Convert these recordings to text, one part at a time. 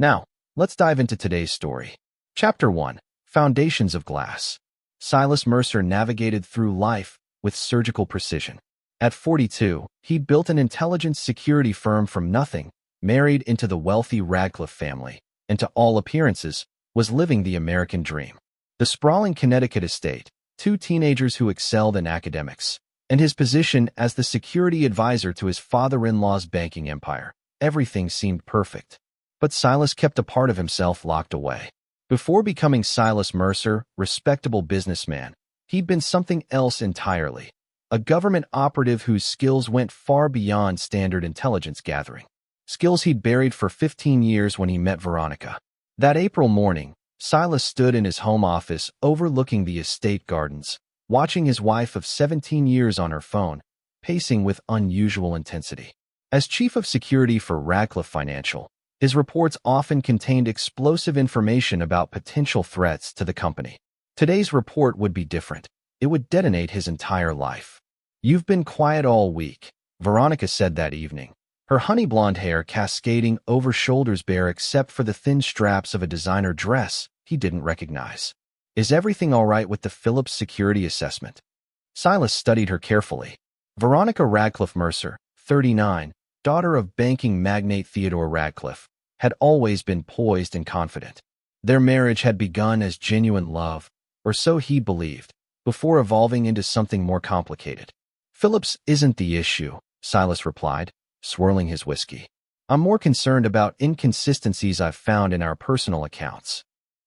Now, let's dive into today's story. Chapter 1. Foundations of Glass. Silas Mercer navigated through life with surgical precision. At 42, he built an intelligence security firm from nothing, married into the wealthy Radcliffe family, and to all appearances, was living the American dream. The sprawling Connecticut estate, 2 teenagers who excelled in academics, and his position as the security advisor to his father-in-law's banking empire. Everything seemed perfect. But Silas kept a part of himself locked away. Before becoming Silas Mercer, respectable businessman, he'd been something else entirely. A government operative whose skills went far beyond standard intelligence gathering. Skills he'd buried for 15 years when he met Veronica. That April morning, Silas stood in his home office overlooking the estate gardens, watching his wife of 17 years on her phone, pacing with unusual intensity. As chief of security for Radcliffe Financial, his reports often contained explosive information about potential threats to the company. Today's report would be different. It would detonate his entire life. "You've been quiet all week," Veronica said that evening, her honey blonde hair cascading over shoulders bare except for the thin straps of a designer dress he didn't recognize. "Is everything all right with the Phillips security assessment?" Silas studied her carefully. Veronica Radcliffe Mercer, 39, daughter of banking magnate Theodore Radcliffe, had always been poised and confident. Their marriage had begun as genuine love, or so he believed, before evolving into something more complicated. "Phillips isn't the issue," Silas replied, swirling his whiskey. "I'm more concerned about inconsistencies I've found in our personal accounts."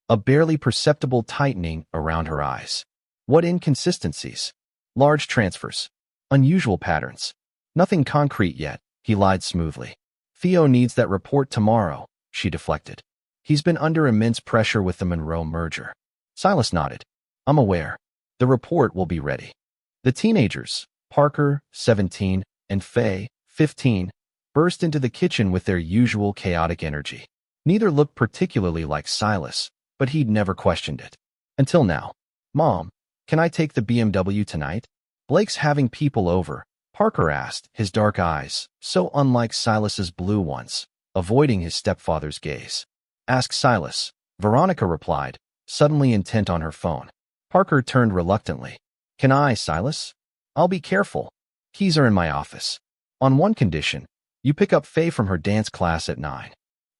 A barely perceptible tightening around her eyes. "What inconsistencies?" "Large transfers. Unusual patterns. Nothing concrete yet," he lied smoothly. "Theo needs that report tomorrow," she deflected. "He's been under immense pressure with the Monroe merger." Silas nodded. "I'm aware. The report will be ready." The teenagers, Parker, 17, and Faye, 15, burst into the kitchen with their usual chaotic energy. Neither looked particularly like Silas, but he'd never questioned it. Until now. "Mom, can I take the BMW tonight?" "Blake's having people over," Parker asked, his dark eyes, so unlike Silas's blue ones, avoiding his stepfather's gaze. "Ask Silas," Veronica replied, suddenly intent on her phone. Parker turned reluctantly. "Can I, Silas?" "I'll be careful. Keys are in my office. On one condition, you pick up Faye from her dance class at 9.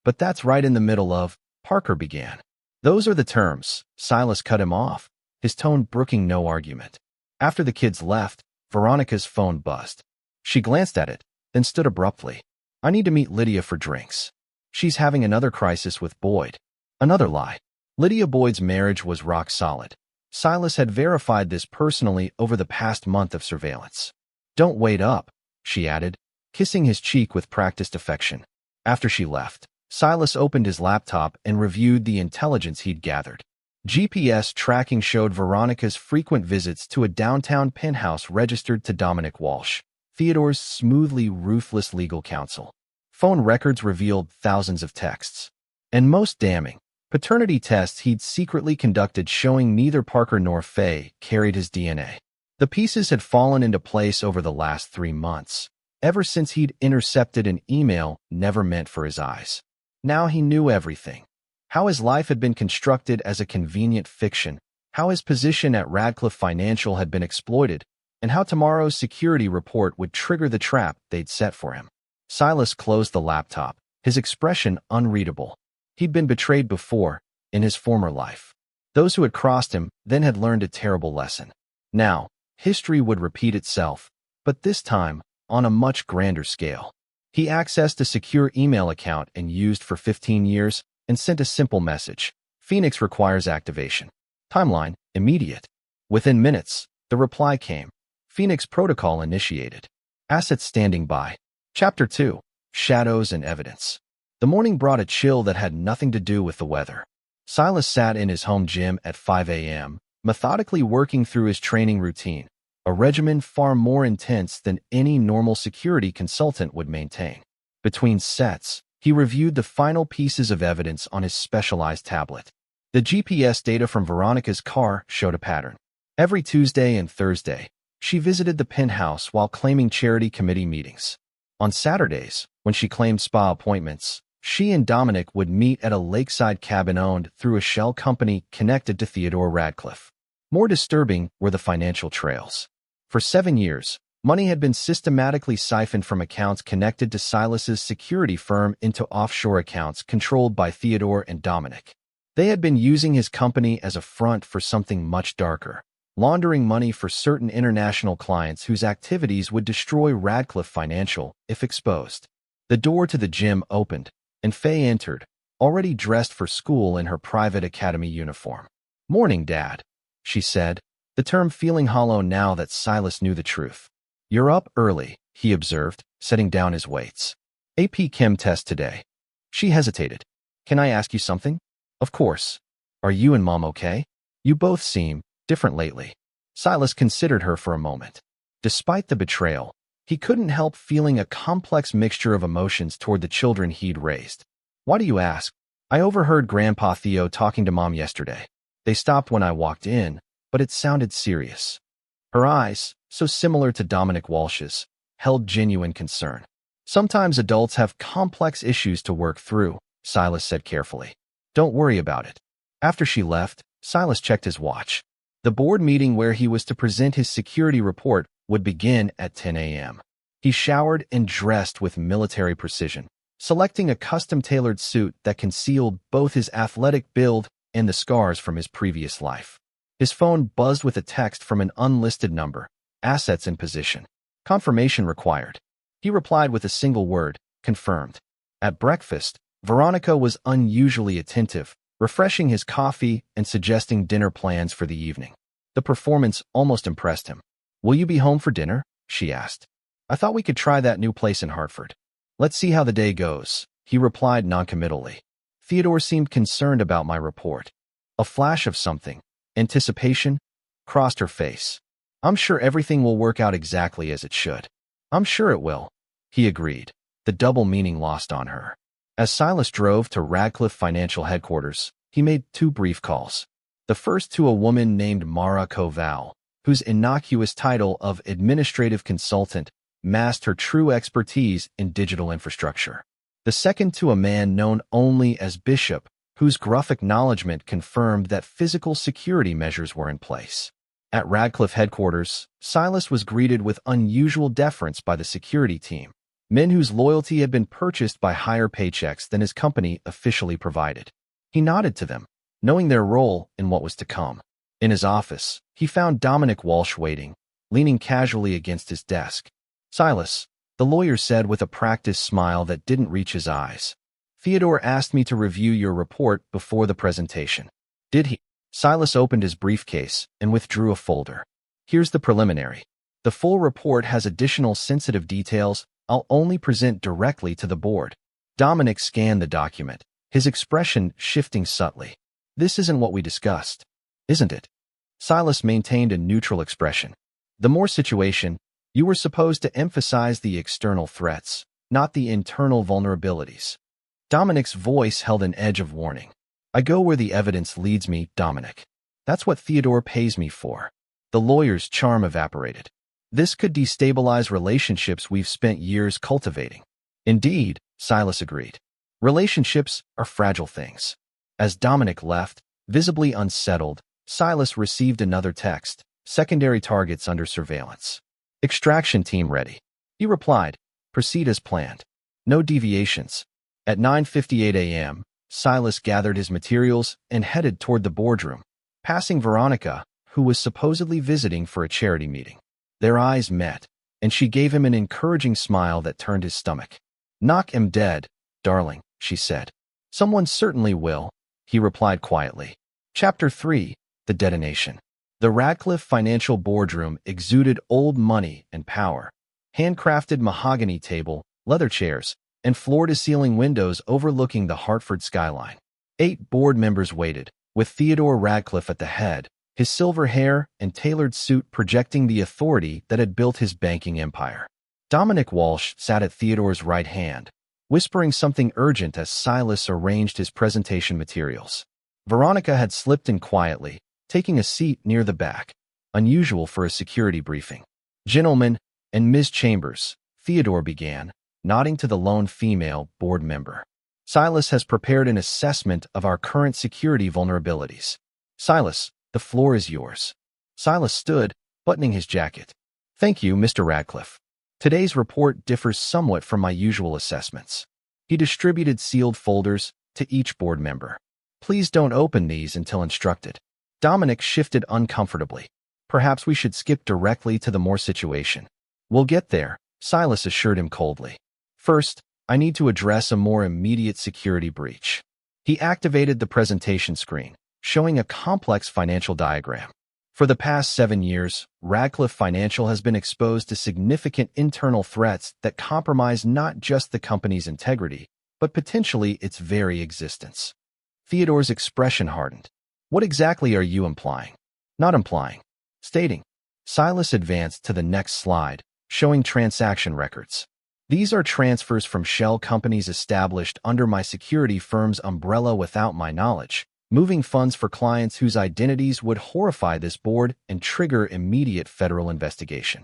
"But that's right in the middle of," Parker began. "Those are the terms," Silas cut him off, his tone brooking no argument. After the kids left, Veronica's phone buzzed. She glanced at it, then stood abruptly. "I need to meet Lydia for drinks. She's having another crisis with Boyd." Another lie. Lydia Boyd's marriage was rock solid. Silas had verified this personally over the past month of surveillance. "Don't wait up," she added, kissing his cheek with practiced affection. After she left, Silas opened his laptop and reviewed the intelligence he'd gathered. GPS tracking showed Veronica's frequent visits to a downtown penthouse registered to Dominic Walsh, Theodore's smoothly ruthless legal counsel. Phone records revealed thousands of texts. And most damning, paternity tests he'd secretly conducted showing neither Parker nor Faye carried his DNA. The pieces had fallen into place over the last 3 months, ever since he'd intercepted an email never meant for his eyes. Now he knew everything. How his life had been constructed as a convenient fiction, how his position at Radcliffe Financial had been exploited, and how tomorrow's security report would trigger the trap they'd set for him. Silas closed the laptop, his expression unreadable. He'd been betrayed before, in his former life. Those who had crossed him then had learned a terrible lesson. Now, history would repeat itself, but this time, on a much grander scale. He accessed a secure email account and used for 15 years, and sent a simple message. "Phoenix requires activation. Timeline, immediate." Within minutes, the reply came. "Phoenix protocol initiated. Assets standing by." Chapter 2. Shadows and Evidence. The morning brought a chill that had nothing to do with the weather. Silas sat in his home gym at 5 a.m., methodically working through his training routine, a regimen far more intense than any normal security consultant would maintain. Between sets, he reviewed the final pieces of evidence on his specialized tablet. The GPS data from Veronica's car showed a pattern. Every Tuesday and Thursday, she visited the penthouse while claiming charity committee meetings. On Saturdays, when she claimed spa appointments, She and Dominic would meet at a lakeside cabin owned through a shell company connected to Theodore Radcliffe. More disturbing were the financial trails. For 7 years, money had been systematically siphoned from accounts connected to Silas's security firm into offshore accounts controlled by Theodore and Dominic. They had been using his company as a front for something much darker, laundering money for certain international clients whose activities would destroy Radcliffe Financial if exposed. The door to the gym opened, and Faye entered, already dressed for school in her private academy uniform. "Morning, Dad," she said, the term feeling hollow now that Silas knew the truth. "You're up early," he observed, setting down his weights. "AP Chem test today." She hesitated. "Can I ask you something?" "Of course. Are you and Mom okay? You both seem different lately." Silas considered her for a moment. Despite the betrayal, he couldn't help feeling a complex mixture of emotions toward the children he'd raised. "Why do you ask?" "I overheard Grandpa Theo talking to Mom yesterday. They stopped when I walked in, but it sounded serious." Her eyes, so similar to Dominic Walsh's, held genuine concern. "Sometimes adults have complex issues to work through," Silas said carefully. "Don't worry about it." After she left, Silas checked his watch. The board meeting where he was to present his security report would begin at 10 a.m. He showered and dressed with military precision, selecting a custom-tailored suit that concealed both his athletic build and the scars from his previous life. His phone buzzed with a text from an unlisted number, "Assets in position. Confirmation required." He replied with a single word, "Confirmed." At breakfast, Veronica was unusually attentive, refreshing his coffee and suggesting dinner plans for the evening. The performance almost impressed him. "Will you be home for dinner?" she asked. "I thought we could try that new place in Hartford." "Let's see how the day goes," he replied noncommittally. Theodore seemed concerned about my report. A flash of something, anticipation, crossed her face. "I'm sure everything will work out exactly as it should." "I'm sure it will," he agreed, the double meaning lost on her. As Silas drove to Radcliffe Financial headquarters, he made 2 brief calls. The first to a woman named Mara Koval, whose innocuous title of administrative consultant masked her true expertise in digital infrastructure. The second to a man known only as Bishop, whose gruff acknowledgement confirmed that physical security measures were in place. At Radcliffe headquarters, Silas was greeted with unusual deference by the security team, men whose loyalty had been purchased by higher paychecks than his company officially provided. He nodded to them, knowing their role in what was to come. In his office, he found Dominic Walsh waiting, leaning casually against his desk. "Silas," the lawyer said with a practiced smile that didn't reach his eyes. "Theodore asked me to review your report before the presentation." "Did he?" Silas opened his briefcase and withdrew a folder. "Here's the preliminary. The full report has additional sensitive details I'll only present directly to the board." Dominic scanned the document, his expression shifting subtly. "This isn't what we discussed, isn't it?" Silas maintained a neutral expression. "The Moore situation, you were supposed to emphasize the external threats, not the internal vulnerabilities." Dominic's voice held an edge of warning. "I go where the evidence leads me, Dominic. That's what Theodore pays me for." The lawyer's charm evaporated. "This could destabilize relationships we've spent years cultivating." "Indeed," Silas agreed. "Relationships are fragile things." As Dominic left, visibly unsettled, Silas received another text, "Secondary targets under surveillance. Extraction team ready." He replied, "Proceed as planned. No deviations." At 9:58 a.m., Silas gathered his materials and headed toward the boardroom, passing Veronica, who was supposedly visiting for a charity meeting. Their eyes met, and she gave him an encouraging smile that turned his stomach. "Knock him dead, darling," she said. "Someone certainly will," he replied quietly. Chapter 3: The Detonation. The Radcliffe Financial boardroom exuded old money and power. Handcrafted mahogany table, leather chairs, and floor-to-ceiling windows overlooking the Hartford skyline. 8 board members waited, with Theodore Radcliffe at the head, his silver hair and tailored suit projecting the authority that had built his banking empire. Dominic Walsh sat at Theodore's right hand, whispering something urgent as Silas arranged his presentation materials. Veronica had slipped in quietly, taking a seat near the back, unusual for a security briefing. "Gentlemen and Ms. Chambers," Theodore began, nodding to the lone female board member. Silas has prepared an assessment of our current security vulnerabilities. Silas, the floor is yours. Silas stood, buttoning his jacket. Thank you, Mr. Radcliffe. Today's report differs somewhat from my usual assessments. He distributed sealed folders to each board member. Please don't open these until instructed. Dominic shifted uncomfortably. Perhaps we should skip directly to the more situation. We'll get there, Silas assured him coldly. First, I need to address a more immediate security breach. He activated the presentation screen, showing a complex financial diagram. For the past 7 years, Radcliffe Financial has been exposed to significant internal threats that compromise not just the company's integrity, but potentially its very existence. Theodore's expression hardened. What exactly are you implying? Not implying. Stating. Silas advanced to the next slide, showing transaction records. These are transfers from shell companies established under my security firm's umbrella without my knowledge, moving funds for clients whose identities would horrify this board and trigger immediate federal investigation.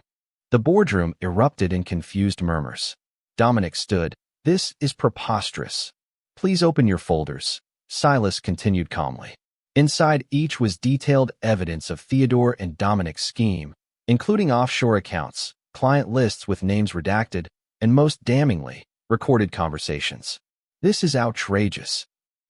The boardroom erupted in confused murmurs. Dominic stood. This is preposterous. Please open your folders, Silas continued calmly. Inside each was detailed evidence of Theodore and Dominic's scheme, including offshore accounts, client lists with names redacted, and most damningly, recorded conversations. This is outrageous.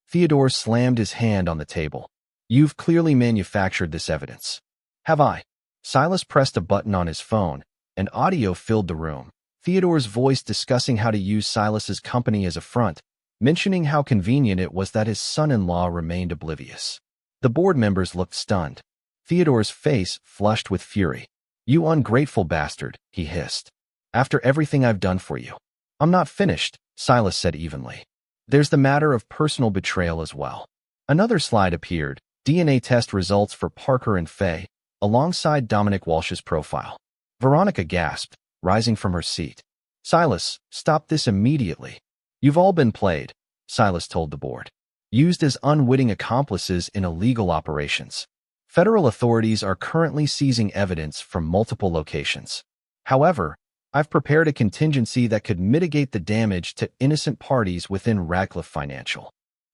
Theodore slammed his hand on the table. You've clearly manufactured this evidence. Have I? Silas pressed a button on his phone, and audio filled the room. Theodore's voice discussing how to use Silas's company as a front, mentioning how convenient it was that his son-in-law remained oblivious. The board members looked stunned. Theodore's face flushed with fury. You ungrateful bastard, he hissed. After everything I've done for you. I'm not finished, Silas said evenly. There's the matter of personal betrayal as well. Another slide appeared, DNA test results for Parker and Faye, alongside Dominic Walsh's profile. Veronica gasped, rising from her seat. Silas, stop this immediately. You've all been played, Silas told the board. Used as unwitting accomplices in illegal operations. Federal authorities are currently seizing evidence from multiple locations. However, I've prepared a contingency that could mitigate the damage to innocent parties within Radcliffe Financial.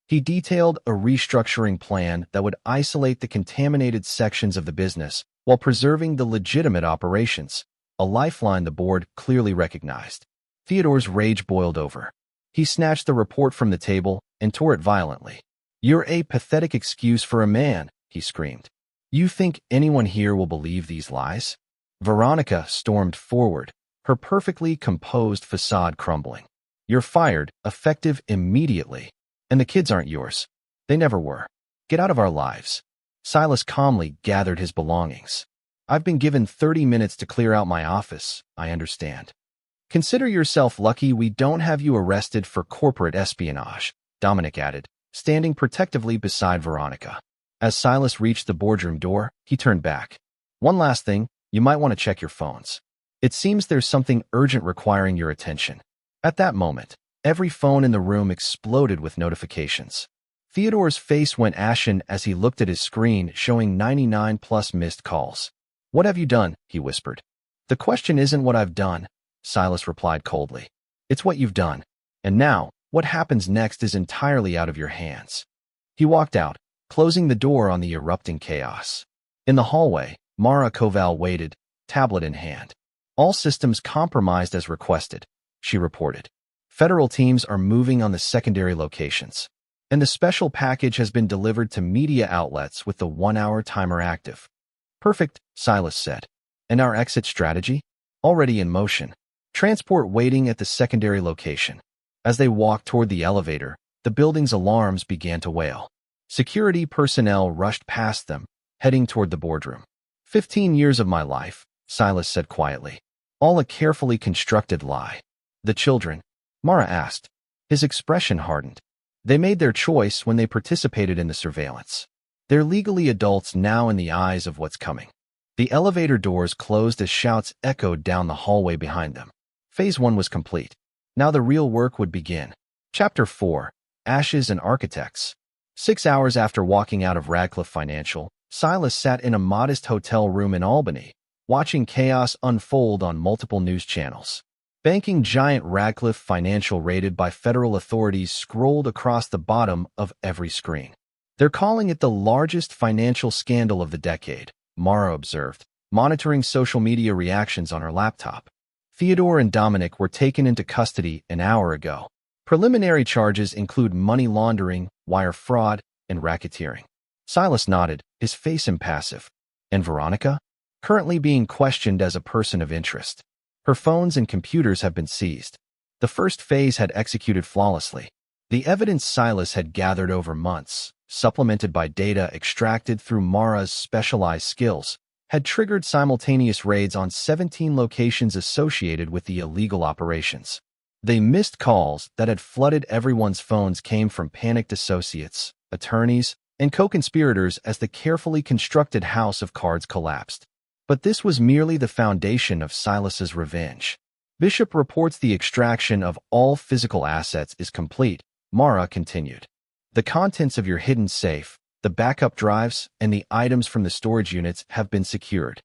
He detailed a restructuring plan that would isolate the contaminated sections of the business while preserving the legitimate operations, a lifeline the board clearly recognized. Theodore's rage boiled over. He snatched the report from the table and tore it violently. You're a pathetic excuse for a man, he screamed. You think anyone here will believe these lies? Veronica stormed forward, her perfectly composed facade crumbling. You're fired, effective immediately. And the kids aren't yours. They never were. Get out of our lives. Silas calmly gathered his belongings. I've been given 30 minutes to clear out my office, I understand. Consider yourself lucky we don't have you arrested for corporate espionage, Dominic added, standing protectively beside Veronica. As Silas reached the boardroom door, he turned back. One last thing, you might want to check your phones. It seems there's something urgent requiring your attention. At that moment, every phone in the room exploded with notifications. Theodore's face went ashen as he looked at his screen showing 99 plus missed calls. What have you done? He whispered. The question isn't what I've done, Silas replied coldly. It's what you've done. And now, what happens next is entirely out of your hands. He walked out, closing the door on the erupting chaos. In the hallway, Mara Koval waited, tablet in hand. All systems compromised as requested, she reported. Federal teams are moving on the secondary locations. And the special package has been delivered to media outlets with the 1-hour timer active. Perfect, Silas said. And our exit strategy? Already in motion. Transport waiting at the secondary location. As they walked toward the elevator, the building's alarms began to wail. Security personnel rushed past them, heading toward the boardroom. 15 years of my life, Silas said quietly. All a carefully constructed lie. The children? Mara asked. His expression hardened. They made their choice when they participated in the surveillance. They're legally adults now in the eyes of what's coming. The elevator doors closed as shouts echoed down the hallway behind them. Phase 1 was complete. Now the real work would begin. Chapter 4. Ashes and Architects. 6 hours after walking out of Radcliffe Financial, Silas sat in a modest hotel room in Albany, watching chaos unfold on multiple news channels. Banking giant Radcliffe Financial raided by federal authorities scrolled across the bottom of every screen. They're calling it the largest financial scandal of the decade, Mara observed, monitoring social media reactions on her laptop. Theodore and Dominic were taken into custody an hour ago. Preliminary charges include money laundering, wire fraud, and racketeering. Silas nodded, his face impassive. And Veronica? Currently being questioned as a person of interest. Her phones and computers have been seized. The first phase had executed flawlessly. The evidence Silas had gathered over months, supplemented by data extracted through Mara's specialized skills, had triggered simultaneous raids on 17 locations associated with the illegal operations. The missed calls that had flooded everyone's phones came from panicked associates, attorneys, and co-conspirators as the carefully constructed house of cards collapsed. But this was merely the foundation of Silas's revenge. Bishop reports the extraction of all physical assets is complete, Mara continued. The contents of your hidden safe, the backup drives, and the items from the storage units have been secured.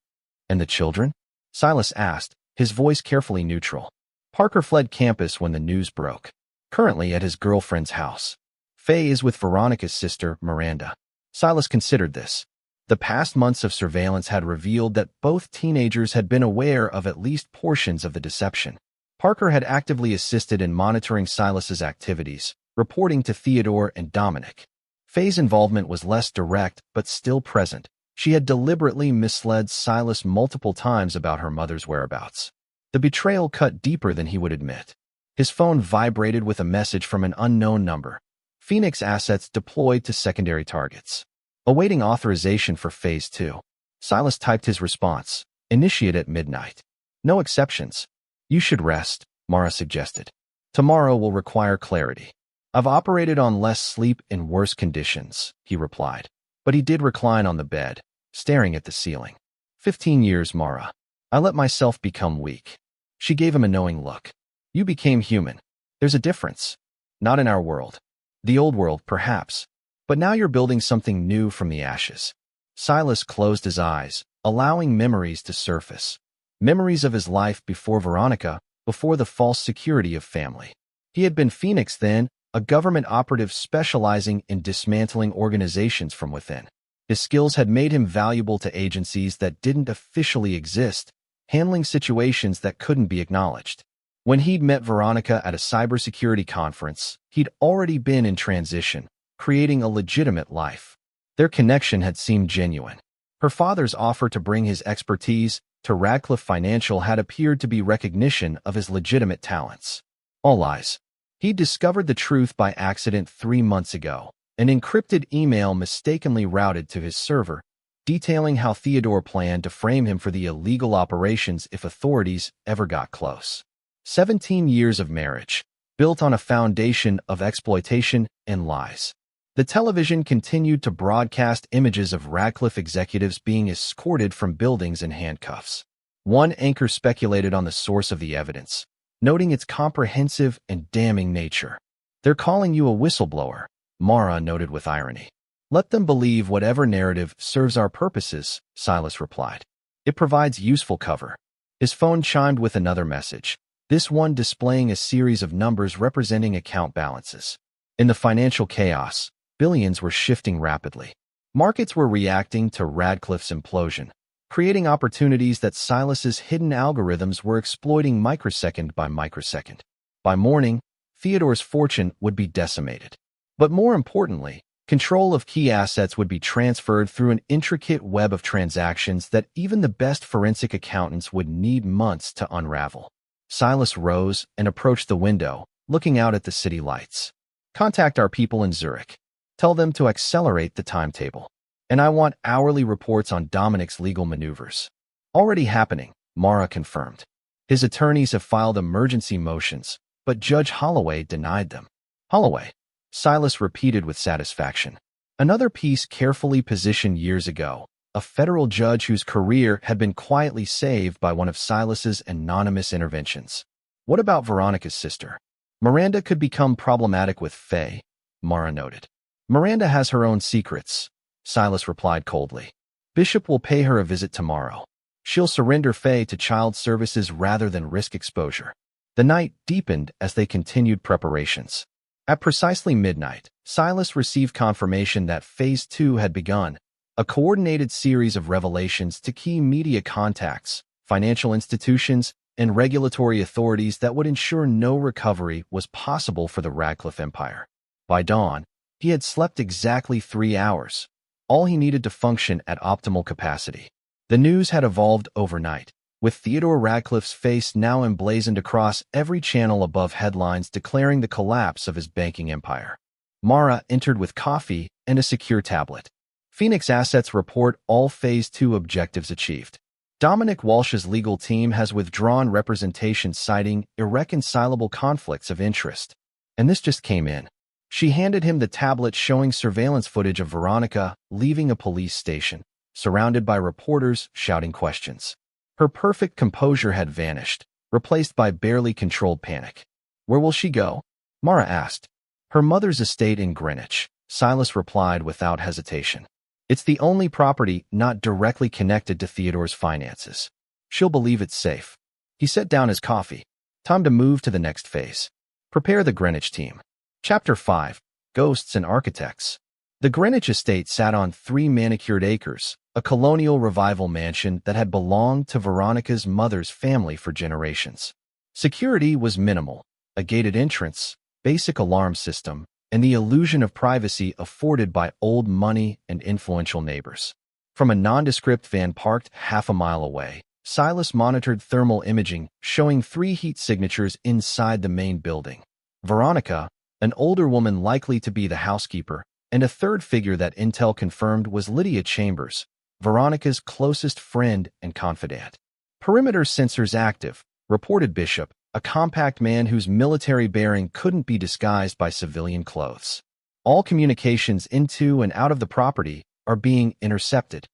And the children? Silas asked, his voice carefully neutral. Parker fled campus when the news broke. Currently at his girlfriend's house. Faye is with Veronica's sister, Miranda. Silas considered this. The past months of surveillance had revealed that both teenagers had been aware of at least portions of the deception. Parker had actively assisted in monitoring Silas's activities, reporting to Theodore and Dominic. Faye's involvement was less direct but still present. She had deliberately misled Silas multiple times about her mother's whereabouts. The betrayal cut deeper than he would admit. His phone vibrated with a message from an unknown number. Phoenix assets deployed to secondary targets. Awaiting authorization for Phase 2. Silas typed his response. Initiate at midnight. No exceptions. You should rest, Mara suggested. Tomorrow will require clarity. I've operated on less sleep in worse conditions, he replied. But he did recline on the bed, staring at the ceiling. 15 years, Mara. I let myself become weak. She gave him a knowing look. You became human. There's a difference. Not in our world. The old world, perhaps. But now you're building something new from the ashes. Silas closed his eyes, allowing memories to surface. Memories of his life before Veronica, before the false security of family. He had been Phoenix then, a government operative specializing in dismantling organizations from within. His skills had made him valuable to agencies that didn't officially exist, handling situations that couldn't be acknowledged. When he'd met Veronica at a cybersecurity conference, he'd already been in transition, creating a legitimate life. Their connection had seemed genuine. Her father's offer to bring his expertise to Radcliffe Financial had appeared to be recognition of his legitimate talents. All lies. He'd discovered the truth by accident 3 months ago, an encrypted email mistakenly routed to his server, detailing how Theodore planned to frame him for the illegal operations if authorities ever got close. 17 years of marriage, built on a foundation of exploitation and lies. The television continued to broadcast images of Radcliffe executives being escorted from buildings in handcuffs. One anchor speculated on the source of the evidence, noting its comprehensive and damning nature. They're calling you a whistleblower, Mara noted with irony. Let them believe whatever narrative serves our purposes, Silas replied. It provides useful cover. His phone chimed with another message, this one displaying a series of numbers representing account balances. In the financial chaos, billions were shifting rapidly. Markets were reacting to Radcliffe's implosion, creating opportunities that Silas's hidden algorithms were exploiting microsecond by microsecond. By morning, Theodore's fortune would be decimated. But more importantly, control of key assets would be transferred through an intricate web of transactions that even the best forensic accountants would need months to unravel. Silas rose and approached the window, looking out at the city lights. Contact our people in Zurich. Tell them to accelerate the timetable. And I want hourly reports on Dominic's legal maneuvers. Already happening, Mara confirmed. His attorneys have filed emergency motions, but Judge Holloway denied them. Holloway, Silas repeated with satisfaction. Another piece carefully positioned years ago, a federal judge whose career had been quietly saved by one of Silas's anonymous interventions. What about Veronica's sister? Miranda could become problematic with Faye, Mara noted. Miranda has her own secrets, Silas replied coldly. Bishop will pay her a visit tomorrow. She'll surrender Faye to child services rather than risk exposure. The night deepened as they continued preparations. At precisely midnight, Silas received confirmation that Phase 2 had begun, a coordinated series of revelations to key media contacts, financial institutions, and regulatory authorities that would ensure no recovery was possible for the Radcliffe empire. By dawn, he had slept exactly 3 hours, all he needed to function at optimal capacity. The news had evolved overnight, with Theodore Radcliffe's face now emblazoned across every channel above headlines declaring the collapse of his banking empire. Mara entered with coffee and a secure tablet. Phoenix Assets report all Phase 2 objectives achieved. Dominic Walsh's legal team has withdrawn representation citing irreconcilable conflicts of interest. And this just came in. She handed him the tablet showing surveillance footage of Veronica leaving a police station, surrounded by reporters shouting questions. Her perfect composure had vanished, replaced by barely controlled panic. "Where will she go?" Mara asked. "Her mother's estate in Greenwich," Silas replied without hesitation. "It's the only property not directly connected to Theodore's finances. She'll believe it's safe." He set down his coffee. Time to move to the next phase. Prepare the Greenwich team. Chapter 5. Ghosts and Architects. The Greenwich estate sat on 3 manicured acres, a colonial revival mansion that had belonged to Veronica's mother's family for generations. Security was minimal, a gated entrance, basic alarm system, and the illusion of privacy afforded by old money and influential neighbors. From a nondescript van parked half a mile away, Silas monitored thermal imaging showing 3 heat signatures inside the main building. Veronica, an older woman likely to be the housekeeper, and a third figure that intel confirmed was Lydia Chambers, Veronica's closest friend and confidant. "Perimeter sensors active," reported Bishop, a compact man whose military bearing couldn't be disguised by civilian clothes. "All communications into and out of the property are being intercepted."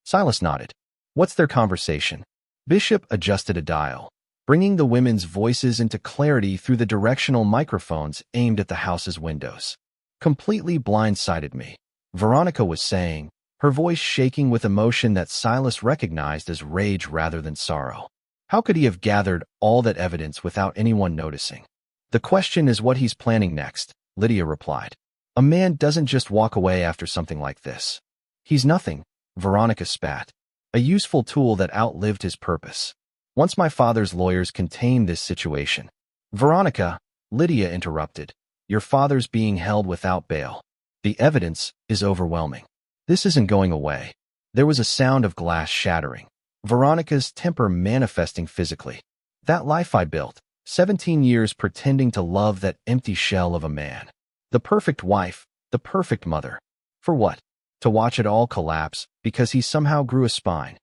Silas nodded. "What's their conversation?" Bishop adjusted a dial, bringing the women's voices into clarity through the directional microphones aimed at the house's windows. "Completely blindsided me," Veronica was saying, her voice shaking with emotion that Silas recognized as rage rather than sorrow. How could he have gathered all that evidence without anyone noticing? "The question is what he's planning next," Lydia replied. "A man doesn't just walk away after something like this." "He's nothing," Veronica spat. "A useful tool that outlived his purpose. Once my father's lawyers contained this situation." "Veronica," Lydia interrupted, "your father's being held without bail. The evidence is overwhelming. This isn't going away." There was a sound of glass shattering, Veronica's temper manifesting physically. "That life I built, 17 years pretending to love that empty shell of a man. The perfect wife, the perfect mother. For what? To watch it all collapse because he somehow grew a spine."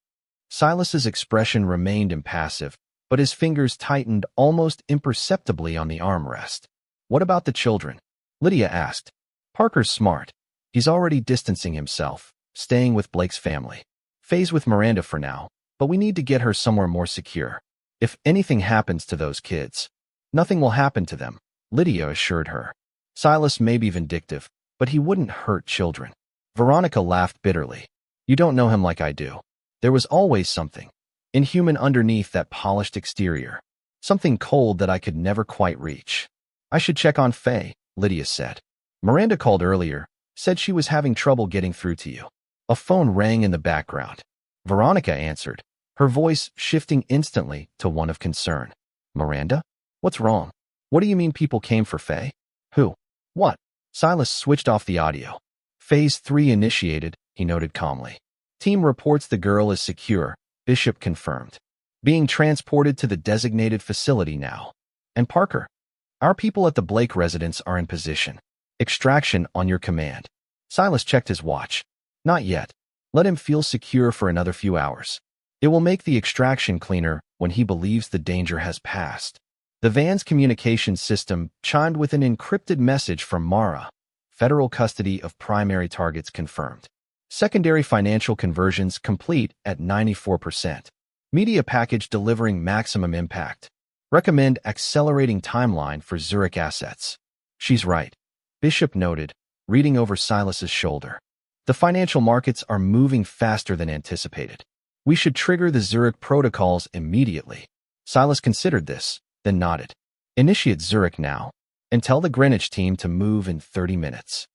Silas's expression remained impassive, but his fingers tightened almost imperceptibly on the armrest. "What about the children?" Lydia asked. "Parker's smart. He's already distancing himself, staying with Blake's family. Faye's with Miranda for now, but we need to get her somewhere more secure. If anything happens to those kids." "Nothing will happen to them," Lydia assured her. "Silas may be vindictive, but he wouldn't hurt children." Veronica laughed bitterly. "You don't know him like I do. There was always something inhuman underneath that polished exterior. Something cold that I could never quite reach." "I should check on Faye," Lydia said. "Miranda called earlier, said she was having trouble getting through to you." A phone rang in the background. Veronica answered, her voice shifting instantly to one of concern. "Miranda? What's wrong? What do you mean people came for Faye? Who? What?" Silas switched off the audio. "Phase 3 initiated," he noted calmly. "Team reports the girl is secure," Bishop confirmed. "Being transported to the designated facility now." "And Parker? Our people at the Blake residence are in position. Extraction on your command." Silas checked his watch. "Not yet. Let him feel secure for another few hours. It will make the extraction cleaner when he believes the danger has passed." The van's communication system chimed with an encrypted message from Mara. "Federal custody of primary targets confirmed. Secondary financial conversions complete at 94%. Media package delivering maximum impact. Recommend accelerating timeline for Zurich assets." "She's right," Bishop noted, reading over Silas's shoulder. "The financial markets are moving faster than anticipated. We should trigger the Zurich protocols immediately." Silas considered this, then nodded. Initiate Zurich now, and tell the Greenwich team to move in 30 minutes.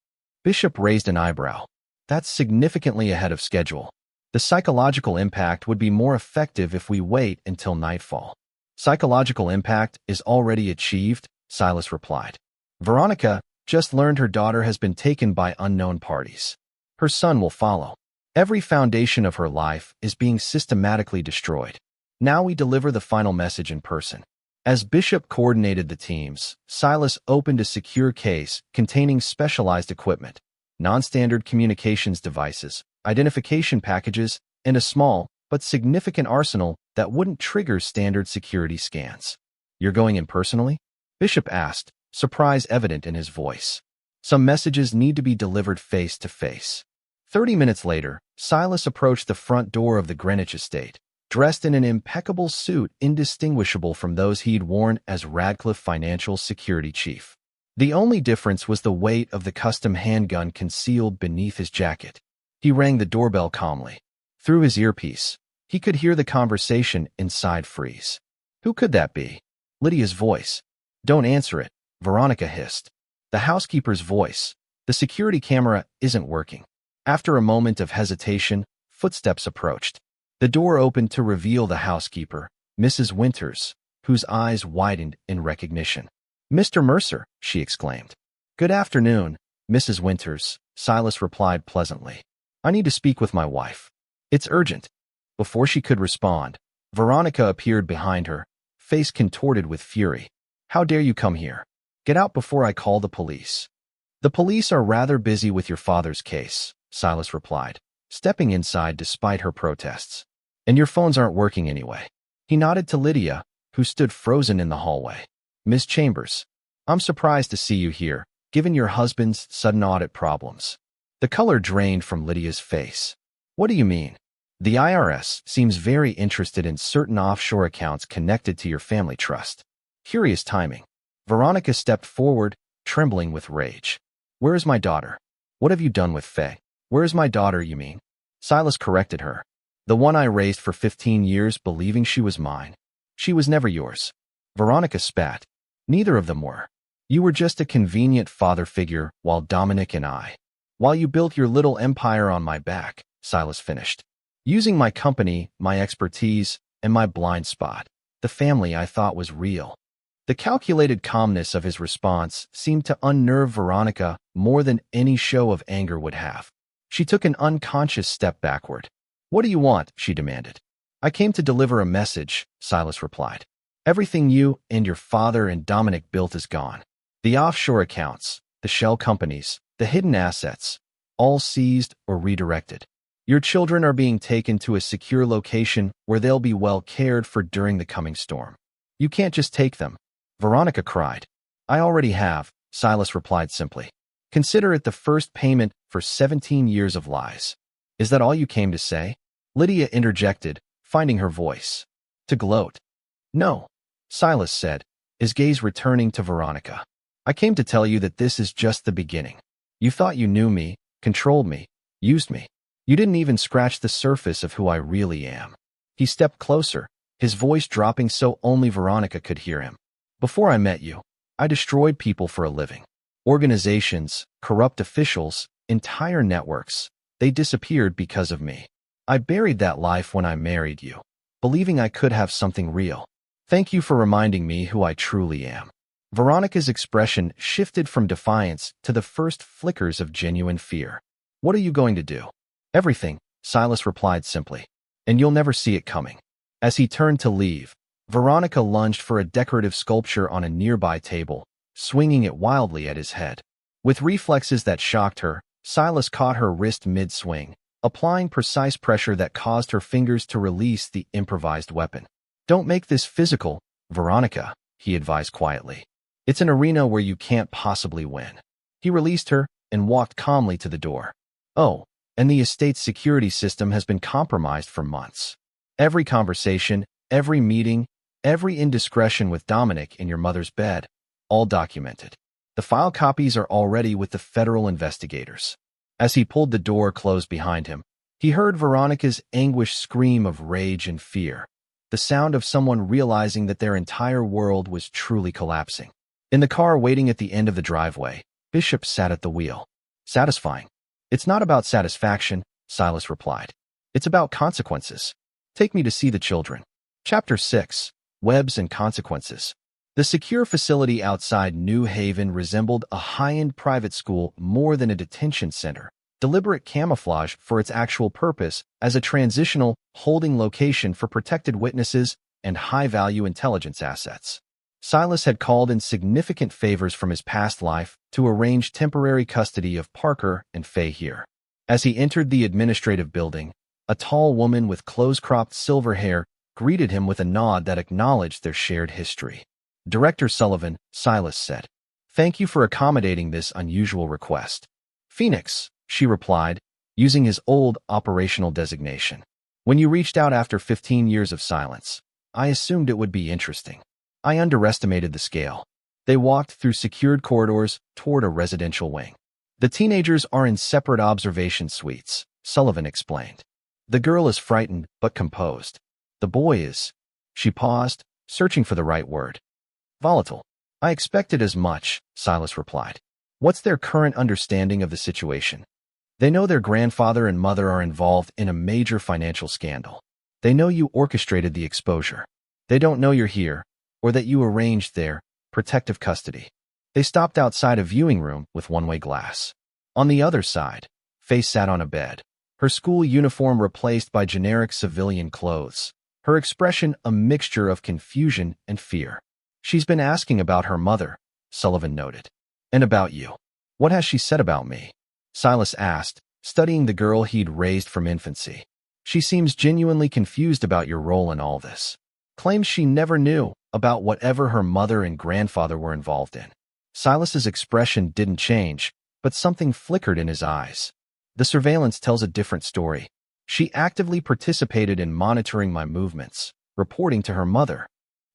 Bishop raised an eyebrow. That's significantly ahead of schedule. The psychological impact would be more effective if we wait until nightfall. Psychological impact is already achieved, Silas replied. Veronica just learned her daughter has been taken by unknown parties. Her son will follow. Every foundation of her life is being systematically destroyed. Now we deliver the final message in person. As Bishop coordinated the teams, Silas opened a secure case containing specialized equipment, non-standard communications devices, identification packages, and a small but significant arsenal that wouldn't trigger standard security scans. You're going in personally? Bishop asked, surprise evident in his voice. Some messages need to be delivered face to face. 30 minutes later, Silas approached the front door of the Greenwich estate, dressed in an impeccable suit indistinguishable from those he'd worn as Radcliffe Financial's security chief. The only difference was the weight of the custom handgun concealed beneath his jacket. He rang the doorbell calmly. Through his earpiece, he could hear the conversation inside freeze. Who could that be? Lydia's voice. Don't answer it, Veronica hissed. The housekeeper's voice. The security camera isn't working. After a moment of hesitation, footsteps approached. The door opened to reveal the housekeeper, Mrs. Winters, whose eyes widened in recognition. Mr. Mercer, she exclaimed. Good afternoon, Mrs. Winters, Silas replied pleasantly. I need to speak with my wife. It's urgent. Before she could respond, Veronica appeared behind her, face contorted with fury. How dare you come here? Get out before I call the police. The police are rather busy with your father's case, Silas replied, stepping inside despite her protests. And your phones aren't working anyway. He nodded to Lydia, who stood frozen in the hallway. Miss Chambers, I'm surprised to see you here, given your husband's sudden audit problems. The color drained from Lydia's face. What do you mean? The IRS seems very interested in certain offshore accounts connected to your family trust. Curious timing. Veronica stepped forward, trembling with rage. Where is my daughter? What have you done with Faye? Where is my daughter, you mean? Silas corrected her. The one I raised for 15 years believing she was mine. She was never yours. Veronica spat. Neither of them were. You were just a convenient father figure while While you built your little empire on my back, Silas finished. Using my company, my expertise, and my blind spot, the family I thought was real. The calculated calmness of his response seemed to unnerve Veronica more than any show of anger would have. She took an unconscious step backward. What do you want? She demanded. I came to deliver a message, Silas replied. Everything you and your father and Dominic built is gone. The offshore accounts, the shell companies, the hidden assets, all seized or redirected. Your children are being taken to a secure location where they'll be well cared for during the coming storm. You can't just take them. Veronica cried. I already have, Silas replied simply. Consider it the first payment for 17 years of lies. Is that all you came to say? Lydia interjected, finding her voice. To gloat. No, Silas said, his gaze returning to Veronica. I came to tell you that this is just the beginning. You thought you knew me, controlled me, used me. You didn't even scratch the surface of who I really am. He stepped closer, his voice dropping so only Veronica could hear him. Before I met you, I destroyed people for a living. Organizations, corrupt officials, entire networks. They disappeared because of me. I buried that life when I married you, believing I could have something real. Thank you for reminding me who I truly am. Veronica's expression shifted from defiance to the first flickers of genuine fear. What are you going to do? Everything, Silas replied simply. And you'll never see it coming. As he turned to leave, Veronica lunged for a decorative sculpture on a nearby table, swinging it wildly at his head. With reflexes that shocked her, Silas caught her wrist mid-swing, applying precise pressure that caused her fingers to release the improvised weapon. Don't make this physical, Veronica, he advised quietly. It's an arena where you can't possibly win. He released her and walked calmly to the door. Oh, and the estate's security system has been compromised for months. Every conversation, every meeting, every indiscretion with Dominic in your mother's bed, all documented. The file copies are already with the federal investigators. As he pulled the door closed behind him, he heard Veronica's anguished scream of rage and fear. the sound of someone realizing that their entire world was truly collapsing. In the car waiting at the end of the driveway, Bishop sat at the wheel. Satisfying. It's not about satisfaction, Silas replied. It's about consequences. Take me to see the children. Chapter 6. Webs and Consequences. The secure facility outside New Haven resembled a high-end private school more than a detention center, deliberate camouflage for its actual purpose as a transitional holding location for protected witnesses and high-value intelligence assets. Silas had called in significant favors from his past life to arrange temporary custody of Parker and Faye here. As he entered the administrative building, a tall woman with close-cropped silver hair greeted him with a nod that acknowledged their shared history. Director Sullivan, Silas said, "Thank you for accommodating this unusual request." "Phoenix," she replied, using his old operational designation. "When you reached out after 15 years of silence, I assumed it would be interesting. I underestimated the scale." They walked through secured corridors toward a residential wing. "The teenagers are in separate observation suites," Sullivan explained. "The girl is frightened but composed. The boy is—" She paused, searching for the right word. "Volatile." "I expected as much," Silas replied. "What's their current understanding of the situation?" "They know their grandfather and mother are involved in a major financial scandal. They know you orchestrated the exposure. They don't know you're here, or that you arranged their protective custody." They stopped outside a viewing room with one-way glass. On the other side, Faye sat on a bed, her school uniform replaced by generic civilian clothes, her expression a mixture of confusion and fear. "She's been asking about her mother," Sullivan noted. "And about you." "What has she said about me?" Silas asked, studying the girl he'd raised from infancy. "She seems genuinely confused about your role in all this. Claims she never knew about whatever her mother and grandfather were involved in." Silas's expression didn't change, but something flickered in his eyes. "The surveillance tells a different story. She actively participated in monitoring my movements, reporting to her mother."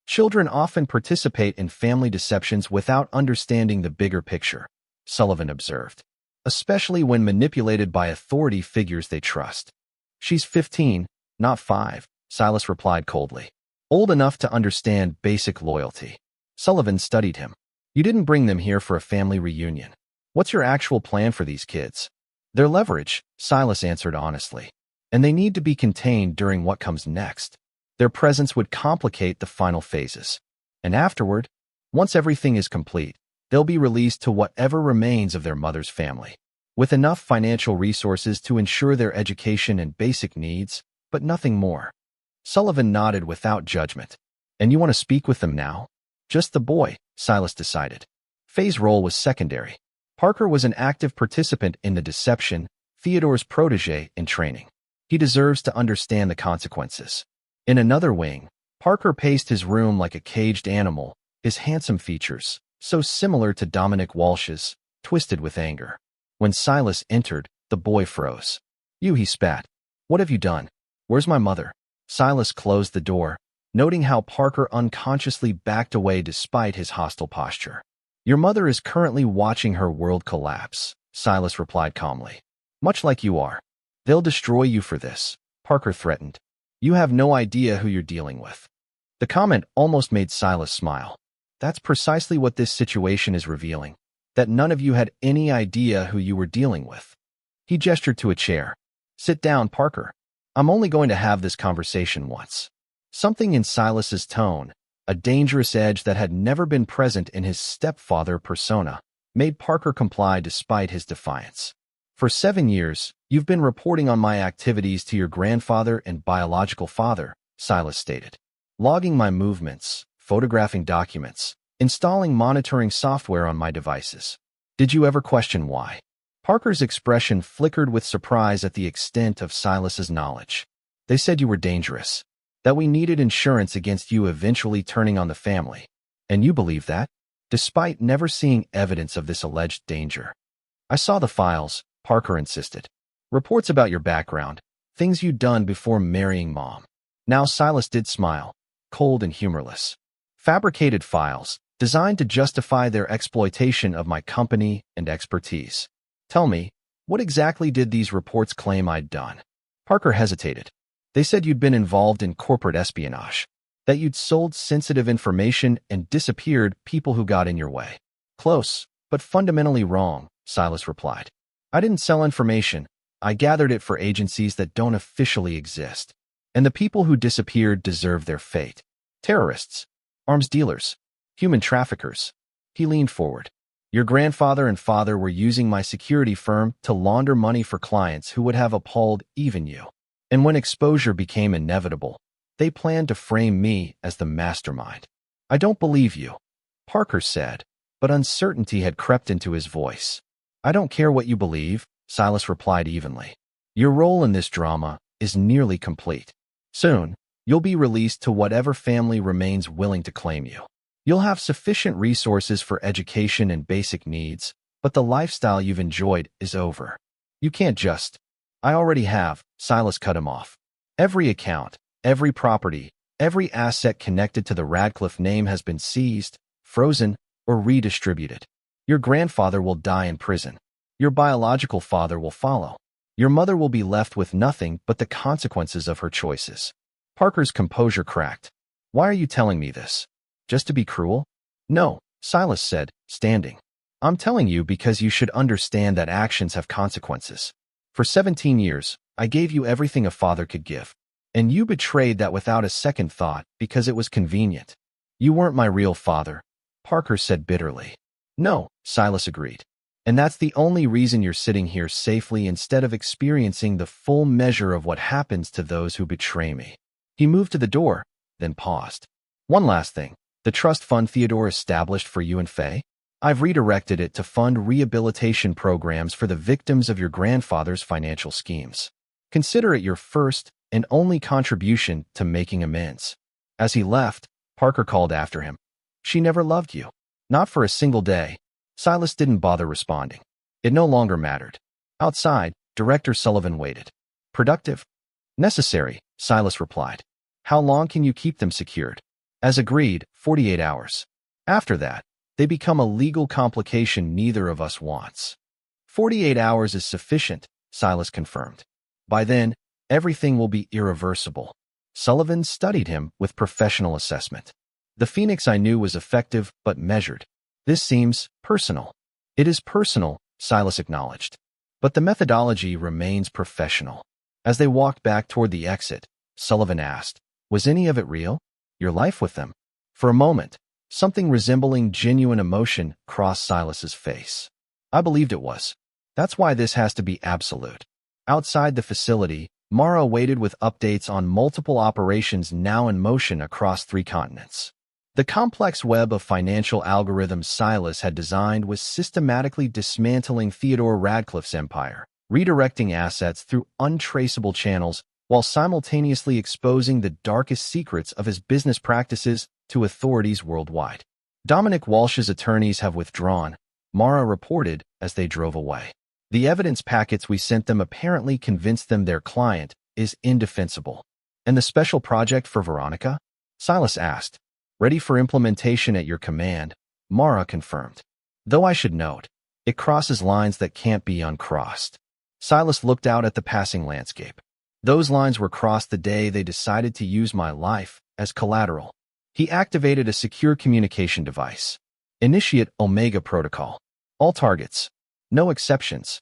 "Children often participate in family deceptions without understanding the bigger picture," Sullivan observed, "especially when manipulated by authority figures they trust." "She's 15, not 5, Silas replied coldly. "Old enough to understand basic loyalty." Sullivan studied him. "You didn't bring them here for a family reunion. What's your actual plan for these kids?" "They're leverage," Silas answered honestly, "and they need to be contained during what comes next. Their presence would complicate the final phases. And afterward, once everything is complete, they'll be released to whatever remains of their mother's family, with enough financial resources to ensure their education and basic needs, but nothing more." Sullivan nodded without judgment. "And you want to speak with them now?" "Just the boy," Silas decided. Faye's role was secondary. Parker was an active participant in the deception, Theodore's protege in training. He deserves to understand the consequences. In another wing, Parker paced his room like a caged animal, his handsome features, so similar to Dominic Walsh's, twisted with anger. When Silas entered, the boy froze. "You," he spat. "What have you done? Where's my mother?" Silas closed the door, noting how Parker unconsciously backed away despite his hostile posture. "Your mother is currently watching her world collapse," Silas replied calmly. "Much like you are. They'll destroy you for this," Parker threatened. "You have no idea who you're dealing with." The comment almost made Silas smile. That's precisely what this situation is revealing, that none of you had any idea who you were dealing with. He gestured to a chair. "Sit down, Parker. I'm only going to have this conversation once." Something in Silas's tone, a dangerous edge that had never been present in his stepfather persona, made Parker comply despite his defiance. "For 7 years, you've been reporting on my activities to your grandfather and biological father," Silas stated. "Logging my movements, photographing documents, installing monitoring software on my devices. Did you ever question why?" Parker's expression flickered with surprise at the extent of Silas's knowledge. "They said you were dangerous, that we needed insurance against you eventually turning on the family. And you believe that?" "Despite never seeing evidence of this alleged danger." "I saw the files," Parker insisted. "Reports about your background, things you'd done before marrying Mom." Now Silas did smile, cold and humorless. "Fabricated files, designed to justify their exploitation of my company and expertise. Tell me, what exactly did these reports claim I'd done?" Parker hesitated. "They said you'd been involved in corporate espionage." That you'd sold sensitive information and disappeared people who got in your way. Close, but fundamentally wrong, Silas replied. I didn't sell information. I gathered it for agencies that don't officially exist. And the people who disappeared deserve their fate. Terrorists, arms dealers, human traffickers. He leaned forward. Your grandfather and father were using my security firm to launder money for clients who would have appalled even you. And when exposure became inevitable, they planned to frame me as the mastermind. I don't believe you, Parker said, but uncertainty had crept into his voice. I don't care what you believe, Silas replied evenly. Your role in this drama is nearly complete. Soon, you'll be released to whatever family remains willing to claim you. You'll have sufficient resources for education and basic needs, but the lifestyle you've enjoyed is over. You can't just. I already have, Silas cut him off. Every account, every property, every asset connected to the Radcliffe name has been seized, frozen, or redistributed. Your grandfather will die in prison. Your biological father will follow. Your mother will be left with nothing but the consequences of her choices. Parker's composure cracked. Why are you telling me this? Just to be cruel? No, Silas said, standing. I'm telling you because you should understand that actions have consequences. For 17 years, I gave you everything a father could give. And you betrayed that without a second thought because it was convenient. You weren't my real father, Parker said bitterly. No, Silas agreed. And that's the only reason you're sitting here safely instead of experiencing the full measure of what happens to those who betray me. He moved to the door, then paused. One last thing. The trust fund Theodore established for you and Faye? I've redirected it to fund rehabilitation programs for the victims of your grandfather's financial schemes. Consider it your first and only contribution to making amends. As he left, Parker called after him. She never loved you. Not for a single day. Silas didn't bother responding. It no longer mattered. Outside, Director Sullivan waited. Productive? Necessary, Silas replied. How long can you keep them secured? As agreed, 48 hours. After that, they become a legal complication neither of us wants. 48 hours is sufficient, Silas confirmed. By then, everything will be irreversible. Sullivan studied him with professional assessment. The Phoenix I knew was effective but measured. This seems personal. It is personal, Silas acknowledged. But the methodology remains professional. As they walked back toward the exit, Sullivan asked, was any of it real? Your life with them? For a moment, something resembling genuine emotion crossed Silas's face. I believed it was. That's why this has to be absolute. Outside the facility, Mara waited with updates on multiple operations now in motion across 3 continents. The complex web of financial algorithms Silas had designed was systematically dismantling Theodore Radcliffe's empire, redirecting assets through untraceable channels while simultaneously exposing the darkest secrets of his business practices to authorities worldwide. Dominic Walsh's attorneys have withdrawn, Mara reported as they drove away. The evidence packets we sent them apparently convinced them their client is indefensible. And the special project for Veronica? Silas asked. Ready for implementation at your command, Mara confirmed. Though I should note, it crosses lines that can't be uncrossed. Silas looked out at the passing landscape. Those lines were crossed the day they decided to use my life as collateral. He activated a secure communication device. Initiate Omega Protocol. All targets. No exceptions.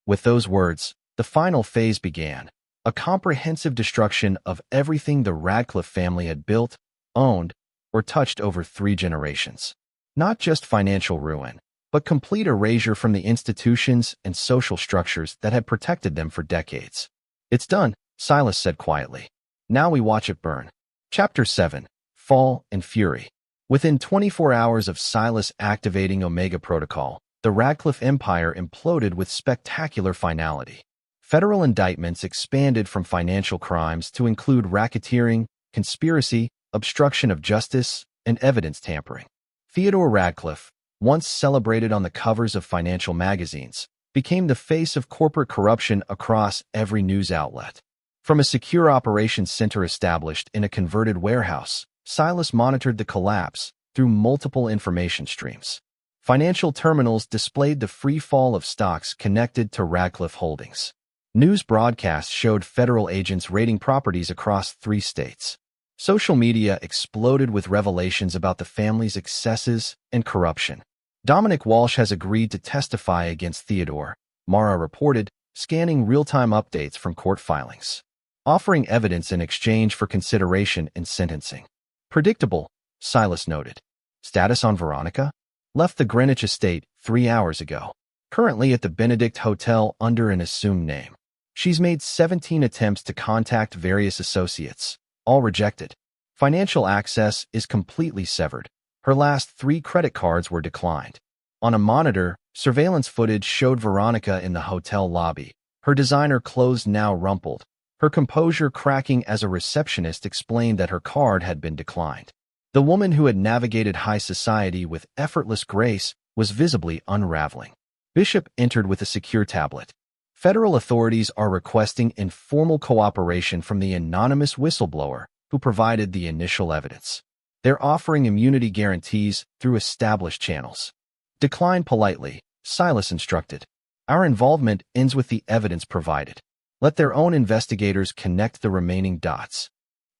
With those words, the final phase began. A comprehensive destruction of everything the Radcliffe family had built, owned, or touched over 3 generations. Not just financial ruin, but complete erasure from the institutions and social structures that had protected them for decades. It's done, Silas said quietly. Now we watch it burn. Chapter 7. Fall and Fury. Within 24 hours of Silas activating Omega Protocol, the Radcliffe empire imploded with spectacular finality. Federal indictments expanded from financial crimes to include racketeering, conspiracy, obstruction of justice, and evidence tampering. Theodore Radcliffe, once celebrated on the covers of financial magazines, became the face of corporate corruption across every news outlet. From a secure operations center established in a converted warehouse, Silas monitored the collapse through multiple information streams. Financial terminals displayed the free fall of stocks connected to Radcliffe Holdings. News broadcasts showed federal agents raiding properties across 3 states. Social media exploded with revelations about the family's excesses and corruption. Dominic Walsh has agreed to testify against Theodore, Mara reported, scanning real-time updates from court filings, offering evidence in exchange for consideration in sentencing. Predictable, Silas noted. Status on Veronica? Left the Greenwich estate 3 hours ago. Currently at the Benedict Hotel under an assumed name. She's made 17 attempts to contact various associates, all rejected. Financial access is completely severed. Her last 3 credit cards were declined. On a monitor, surveillance footage showed Veronica in the hotel lobby, her designer clothes now rumpled. Her composure cracking as a receptionist explained that her card had been declined. The woman who had navigated high society with effortless grace was visibly unraveling. Bishop entered with a secure tablet. Federal authorities are requesting informal cooperation from the anonymous whistleblower who provided the initial evidence. They're offering immunity guarantees through established channels. Decline politely, Silas instructed. Our involvement ends with the evidence provided. Let their own investigators connect the remaining dots.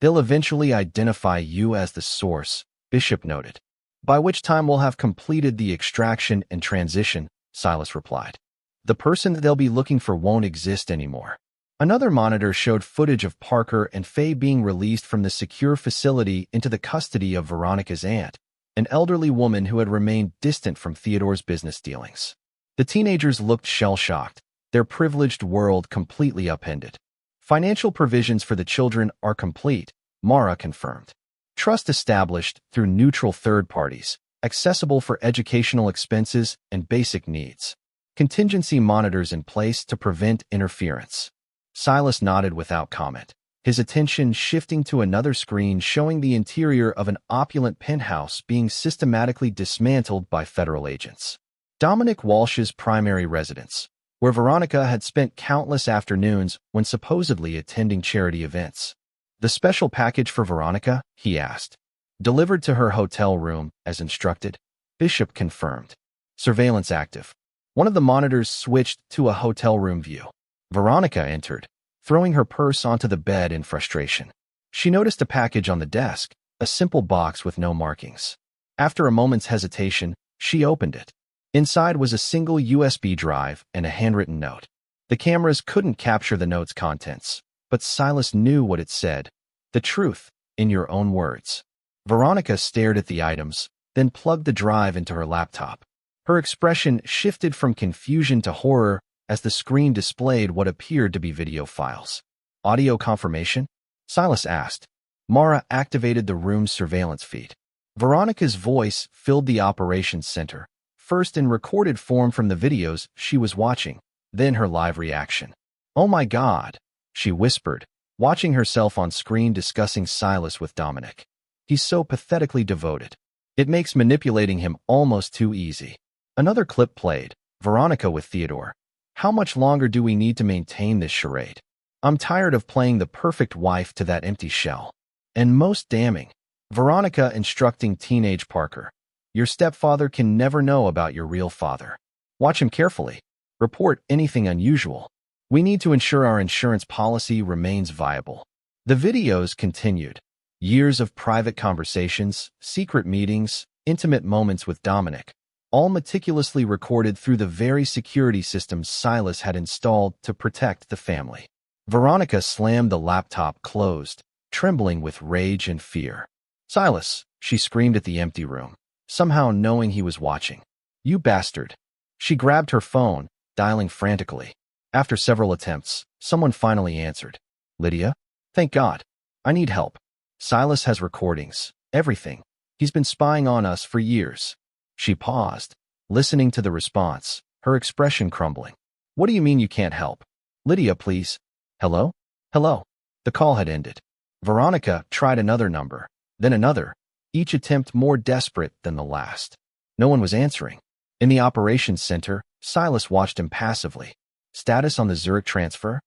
They'll eventually identify you as the source, Bishop noted. By which time we'll have completed the extraction and transition, Silas replied. The person that they'll be looking for won't exist anymore. Another monitor showed footage of Parker and Faye being released from the secure facility into the custody of Veronica's aunt, an elderly woman who had remained distant from Theodore's business dealings. The teenagers looked shell-shocked, their privileged world completely upended. Financial provisions for the children are complete, Mara confirmed. Trust established through neutral third parties, accessible for educational expenses and basic needs. Contingency monitors in place to prevent interference. Silas nodded without comment, his attention shifting to another screen showing the interior of an opulent penthouse being systematically dismantled by federal agents. Dominic Walsh's primary residence, where Veronica had spent countless afternoons when supposedly attending charity events. The special package for Veronica, he asked. Delivered to her hotel room, as instructed. Bishop confirmed. Surveillance active. One of the monitors switched to a hotel room view. Veronica entered, throwing her purse onto the bed in frustration. She noticed a package on the desk, a simple box with no markings. After a moment's hesitation, she opened it. Inside was a single USB drive and a handwritten note. The cameras couldn't capture the note's contents, but Silas knew what it said. The truth, in your own words. Veronica stared at the items, then plugged the drive into her laptop. Her expression shifted from confusion to horror as the screen displayed what appeared to be video files. Audio confirmation? Silas asked. Mara activated the room's surveillance feed. Veronica's voice filled the operations center, first in recorded form from the videos she was watching, then her live reaction. Oh my God, she whispered, watching herself on screen discussing Silas with Dominic. He's so pathetically devoted. It makes manipulating him almost too easy. Another clip played, Veronica with Theodore. How much longer do we need to maintain this charade? I'm tired of playing the perfect wife to that empty shell. And most damning, Veronica instructing teenage Parker. Your stepfather can never know about your real father. Watch him carefully. Report anything unusual. We need to ensure our insurance policy remains viable. The videos continued. Years of private conversations, secret meetings, intimate moments with Dominic, all meticulously recorded through the very security systems Silas had installed to protect the family. Veronica slammed the laptop closed, trembling with rage and fear. Silas, she screamed at the empty room, somehow knowing he was watching. You bastard. She grabbed her phone, dialing frantically. After several attempts, someone finally answered. Lydia? Thank God. I need help. Silas has recordings, everything. He's been spying on us for years. She paused, listening to the response, her expression crumbling. What do you mean you can't help? Lydia, please. Hello? Hello. The call had ended. Veronica tried another number, then another, each attempt more desperate than the last. No one was answering. In the operations center, Silas watched impassively. Status on the Zurich transfer?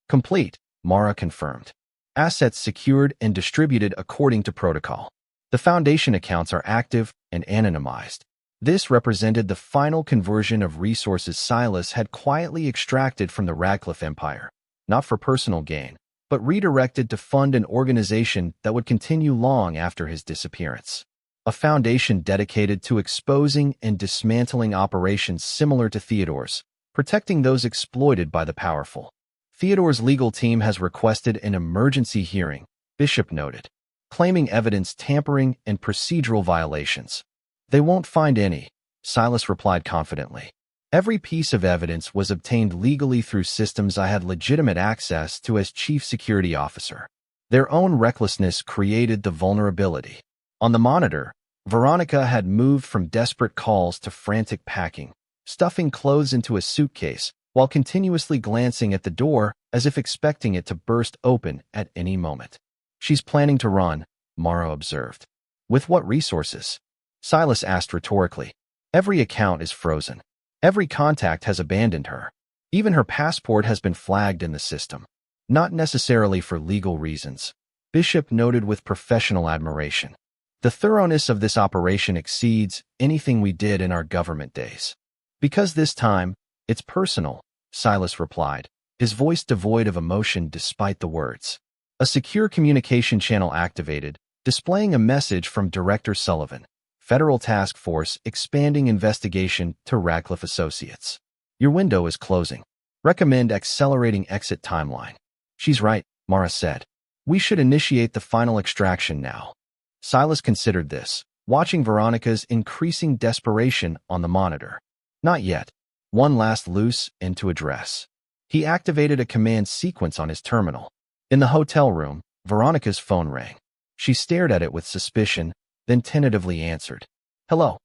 Complete, Mara confirmed. Assets secured and distributed according to protocol. The foundation accounts are active and anonymized. This represented the final conversion of resources Silas had quietly extracted from the Radcliffe empire, not for personal gain, but but redirected to fund an organization that would continue long after his disappearance. A foundation dedicated to exposing and dismantling operations similar to Theodore's, protecting those exploited by the powerful. Theodore's legal team has requested an emergency hearing, Bishop noted, claiming evidence tampering and procedural violations. They won't find any, Silas replied confidently. Every piece of evidence was obtained legally through systems I had legitimate access to as chief security officer. Their own recklessness created the vulnerability. On the monitor, Veronica had moved from desperate calls to frantic packing, stuffing clothes into a suitcase while continuously glancing at the door as if expecting it to burst open at any moment. She's planning to run, Mara observed. With what resources? Silas asked rhetorically. Every account is frozen. Every contact has abandoned her. Even her passport has been flagged in the system. Not necessarily for legal reasons, Bishop noted with professional admiration. The thoroughness of this operation exceeds anything we did in our government days. Because this time, it's personal, Silas replied, his voice devoid of emotion despite the words. A secure communication channel activated, displaying a message from Director Sullivan. Federal Task Force expanding investigation to Radcliffe Associates. Your window is closing. Recommend accelerating exit timeline. She's right, Mara said. We should initiate the final extraction now. Silas considered this, watching Veronica's increasing desperation on the monitor. Not yet. One last loose end to address. He activated a command sequence on his terminal. In the hotel room, Veronica's phone rang. She stared at it with suspicion, then tentatively answered. Hello.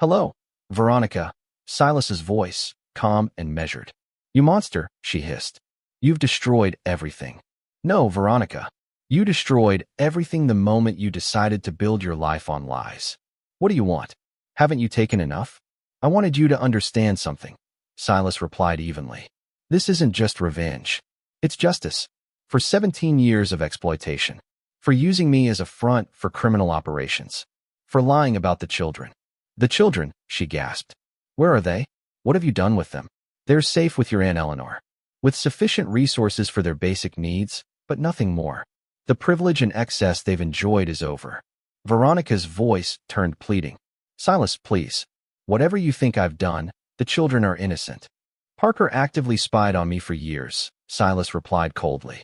Hello, Veronica. Silas's voice, calm and measured. You monster, she hissed. You've destroyed everything. No, Veronica. You destroyed everything the moment you decided to build your life on lies. What do you want? Haven't you taken enough? I wanted you to understand something, Silas replied evenly. This isn't just revenge. It's justice. For 17 years of exploitation. For using me as a front for criminal operations. For lying about the children. The children, she gasped. Where are they? What have you done with them? They're safe with your Aunt Eleanor. With sufficient resources for their basic needs, but nothing more. The privilege and excess they've enjoyed is over. Veronica's voice turned pleading. Silas, please. Whatever you think I've done, the children are innocent. Parker actively spied on me for years, Silas replied coldly.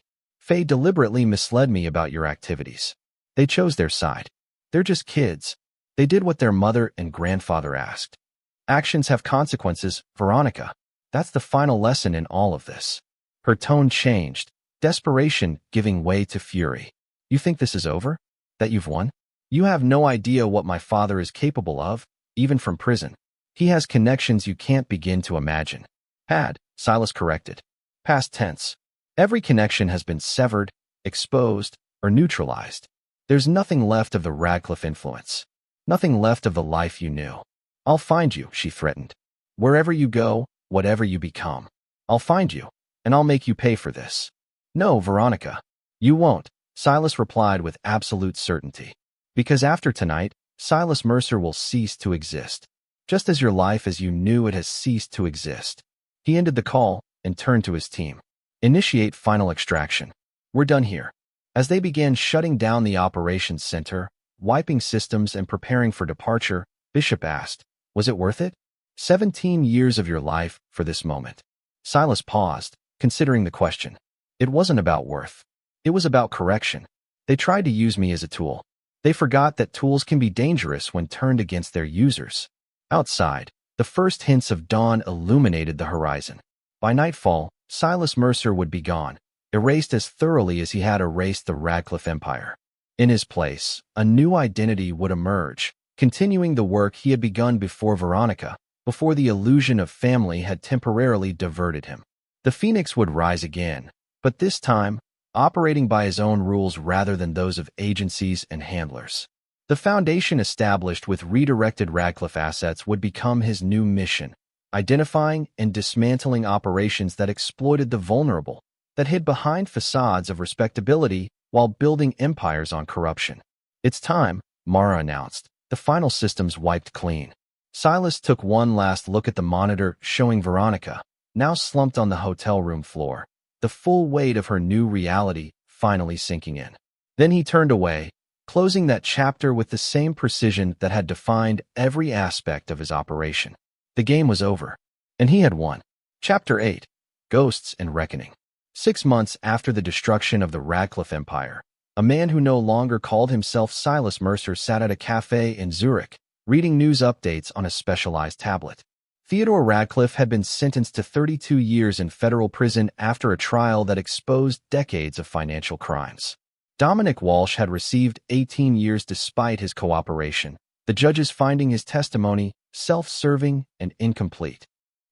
Faye deliberately misled me about your activities. They chose their side. They're just kids. They did what their mother and grandfather asked. Actions have consequences, Veronica. That's the final lesson in all of this. Her tone changed, desperation giving way to fury. You think this is over? That you've won? You have no idea what my father is capable of, even from prison. He has connections you can't begin to imagine. Had, Silas corrected. Past tense. Every connection has been severed, exposed, or neutralized. There's nothing left of the Radcliffe influence. Nothing left of the life you knew. I'll find you, she threatened. Wherever you go, whatever you become. I'll find you, and I'll make you pay for this. No, Veronica. You won't, Silas replied with absolute certainty. Because after tonight, Silas Mercer will cease to exist. Just as your life as you knew it has ceased to exist. He ended the call and turned to his team. Initiate final extraction. We're done here. As they began shutting down the operations center, wiping systems and preparing for departure, Bishop asked, was it worth it? 17 years of your life for this moment. Silas paused, considering the question. It wasn't about worth. It was about correction. They tried to use me as a tool. They forgot that tools can be dangerous when turned against their users. Outside, the first hints of dawn illuminated the horizon. By nightfall, Silas Mercer would be gone, erased as thoroughly as he had erased the Radcliffe Empire. In his place, a new identity would emerge, continuing the work he had begun before Veronica, before the illusion of family had temporarily diverted him. The Phoenix would rise again, but this time, operating by his own rules rather than those of agencies and handlers. The foundation established with redirected Radcliffe assets would become his new mission, identifying and dismantling operations that exploited the vulnerable, that hid behind facades of respectability while building empires on corruption. It's time, Mara announced, the final systems wiped clean. Silas took one last look at the monitor showing Veronica, now slumped on the hotel room floor, the full weight of her new reality finally sinking in. Then he turned away, closing that chapter with the same precision that had defined every aspect of his operation. The game was over, and he had won. Chapter 8. Ghosts and Reckoning. 6 months after the destruction of the Radcliffe Empire, a man who no longer called himself Silas Mercer sat at a cafe in Zurich, reading news updates on a specialized tablet. Theodore Radcliffe had been sentenced to 32 years in federal prison after a trial that exposed decades of financial crimes. Dominic Walsh had received 18 years despite his cooperation, the judges finding his testimony self-serving and incomplete.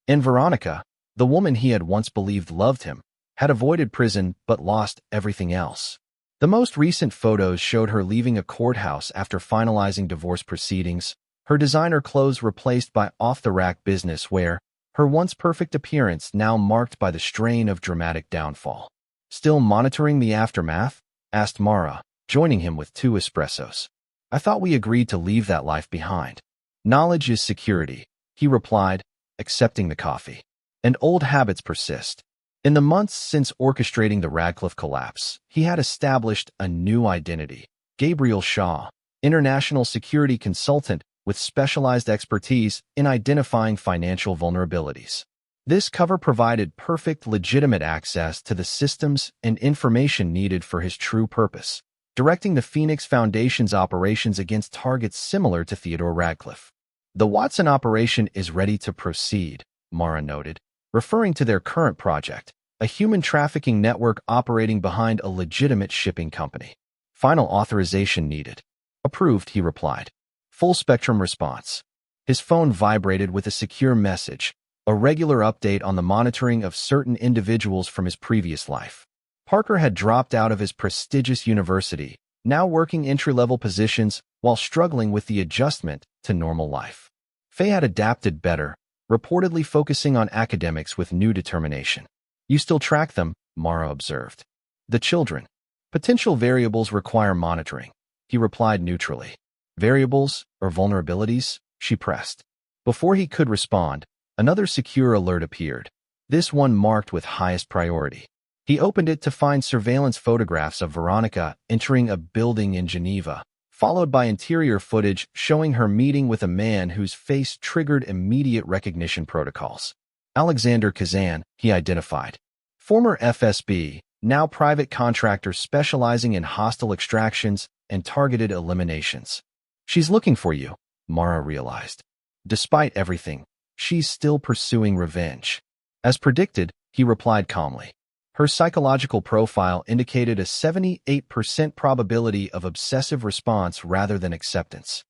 And Veronica, the woman he had once believed loved him, had avoided prison but lost everything else. The most recent photos showed her leaving a courthouse after finalizing divorce proceedings, her designer clothes replaced by off-the-rack business wear, her once perfect appearance now marked by the strain of dramatic downfall. "Still monitoring the aftermath?" asked Mara, joining him with 2 espressos. "I thought we agreed to leave that life behind." "Knowledge is security," he replied, accepting the coffee. "And old habits persist." In the months since orchestrating the Radcliffe collapse, he had established a new identity. Gabriel Shaw, international security consultant with specialized expertise in identifying financial vulnerabilities. This cover provided perfect, legitimate access to the systems and information needed for his true purpose, directing the Phoenix Foundation's operations against targets similar to Theodore Radcliffe. "The Watson operation is ready to proceed," Mara noted, referring to their current project, a human trafficking network operating behind a legitimate shipping company. "Final authorization needed." "Approved," he replied. Full spectrum response. His phone vibrated with a secure message, a regular update on the monitoring of certain individuals from his previous life. Parker had dropped out of his prestigious university, now working entry-level positions while struggling with the adjustment to normal life. Faye had adapted better, reportedly focusing on academics with new determination. "You still track them," Mara observed. "The children. Potential variables require monitoring," he replied neutrally. "Variables or vulnerabilities?" she pressed. Before he could respond, another secure alert appeared, this one marked with highest priority. He opened it to find surveillance photographs of Veronica entering a building in Geneva, followed by interior footage showing her meeting with a man whose face triggered immediate recognition protocols. Alexander Kazan, he identified. Former FSB, now private contractor specializing in hostile extractions and targeted eliminations. "She's looking for you," Mara realized. Despite everything, she's still pursuing revenge. As predicted, he replied calmly. Her psychological profile indicated a 78% probability of obsessive response rather than acceptance.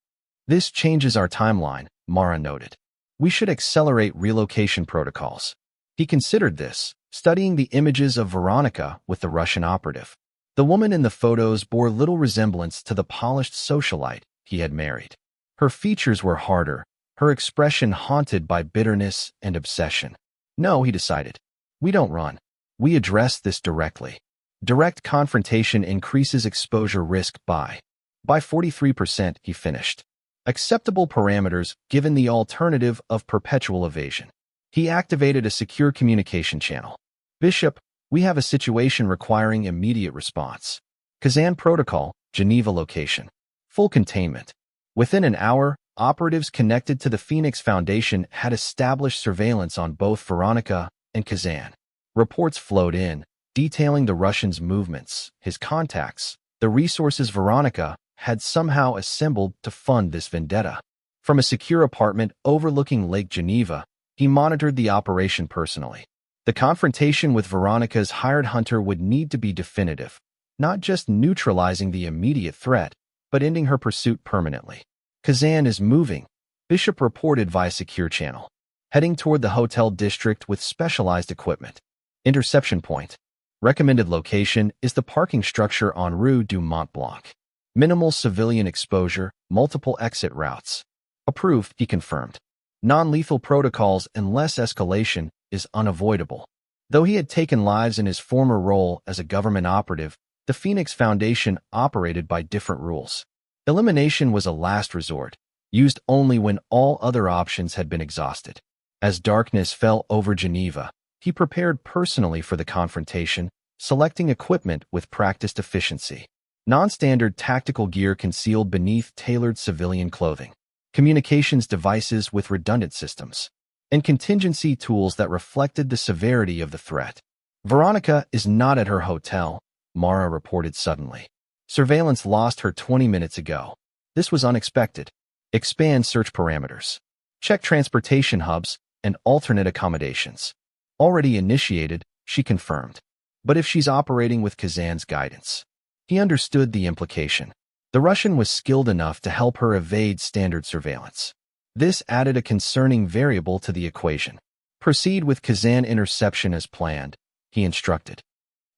"This changes our timeline," Mara noted. "We should accelerate relocation protocols." He considered this, studying the images of Veronica with the Russian operative. The woman in the photos bore little resemblance to the polished socialite he had married. Her features were harder, her expression haunted by bitterness and obsession. "No," he decided. "We don't run. We address this directly." Direct confrontation increases exposure risk by 43%, he finished. Acceptable parameters given the alternative of perpetual evasion. He activated a secure communication channel. "Bishop, we have a situation requiring immediate response. Kazan Protocol, Geneva location. Full containment." Within an hour, operatives connected to the Phoenix Foundation had established surveillance on both Veronica and Kazan. Reports flowed in, detailing the Russian's movements, his contacts, the resources Veronica had somehow assembled to fund this vendetta. From a secure apartment overlooking Lake Geneva, he monitored the operation personally. The confrontation with Veronica's hired hunter would need to be definitive, not just neutralizing the immediate threat, but ending her pursuit permanently. "Kazan is moving," Bishop reported via secure channel, heading toward the hotel district with specialized equipment. Interception point. Recommended location is the parking structure on Rue du Mont Blanc. Minimal civilian exposure, multiple exit routes. Approved, he confirmed. Non-lethal protocols and less escalation is unavoidable. Though he had taken lives in his former role as a government operative, the Phoenix Foundation operated by different rules. Elimination was a last resort, used only when all other options had been exhausted. As darkness fell over Geneva, he prepared personally for the confrontation, selecting equipment with practiced efficiency. Non-standard tactical gear concealed beneath tailored civilian clothing. Communications devices with redundant systems. And contingency tools that reflected the severity of the threat. Veronica is not at her hotel, Mara reported suddenly. Surveillance lost her 20 minutes ago. This was unexpected. Expand search parameters. Check transportation hubs and alternate accommodations. Already initiated, she confirmed. But if she's operating with Kazan's guidance? He understood the implication. The Russian was skilled enough to help her evade standard surveillance. This added a concerning variable to the equation. Proceed with Kazan interception as planned, he instructed.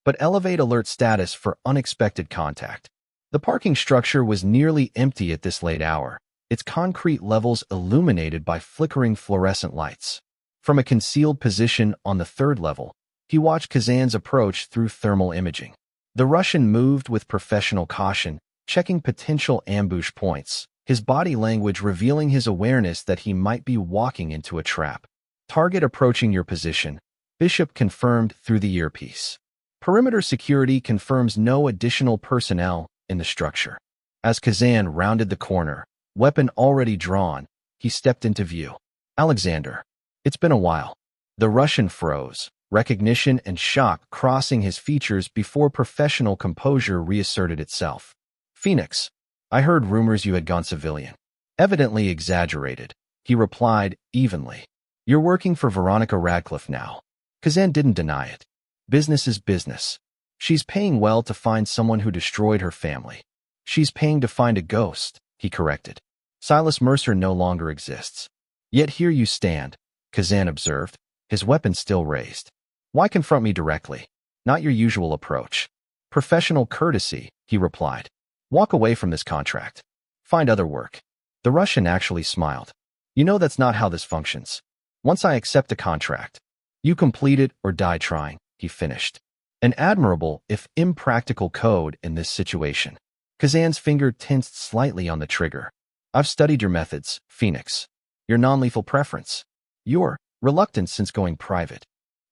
But elevate alert status for unexpected contact. The parking structure was nearly empty at this late hour, its concrete levels illuminated by flickering fluorescent lights. From a concealed position on the third level, he watched Kazan's approach through thermal imaging. The Russian moved with professional caution, checking potential ambush points, his body language revealing his awareness that he might be walking into a trap. Target approaching your position, Bishop confirmed through the earpiece. Perimeter security confirms no additional personnel in the structure. As Kazan rounded the corner, weapon already drawn, he stepped into view. Alexander. It's been a while. The Russian froze, recognition and shock crossing his features before professional composure reasserted itself. Phoenix. I heard rumors you had gone civilian. Evidently exaggerated, he replied evenly. You're working for Veronica Radcliffe now. Kazan didn't deny it. Business is business. She's paying well to find someone who destroyed her family. She's paying to find a ghost, he corrected. Silas Mercer no longer exists. Yet here you stand, Kazan observed, his weapon still raised. Why confront me directly? Not your usual approach. Professional courtesy, he replied. Walk away from this contract. Find other work. The Russian actually smiled. You know that's not how this functions. Once I accept a contract, you complete it or die trying, he finished. An admirable, if impractical code in this situation. Kazan's finger tensed slightly on the trigger. I've studied your methods, Phoenix. Your non-lethal preference. Your reluctance since going private.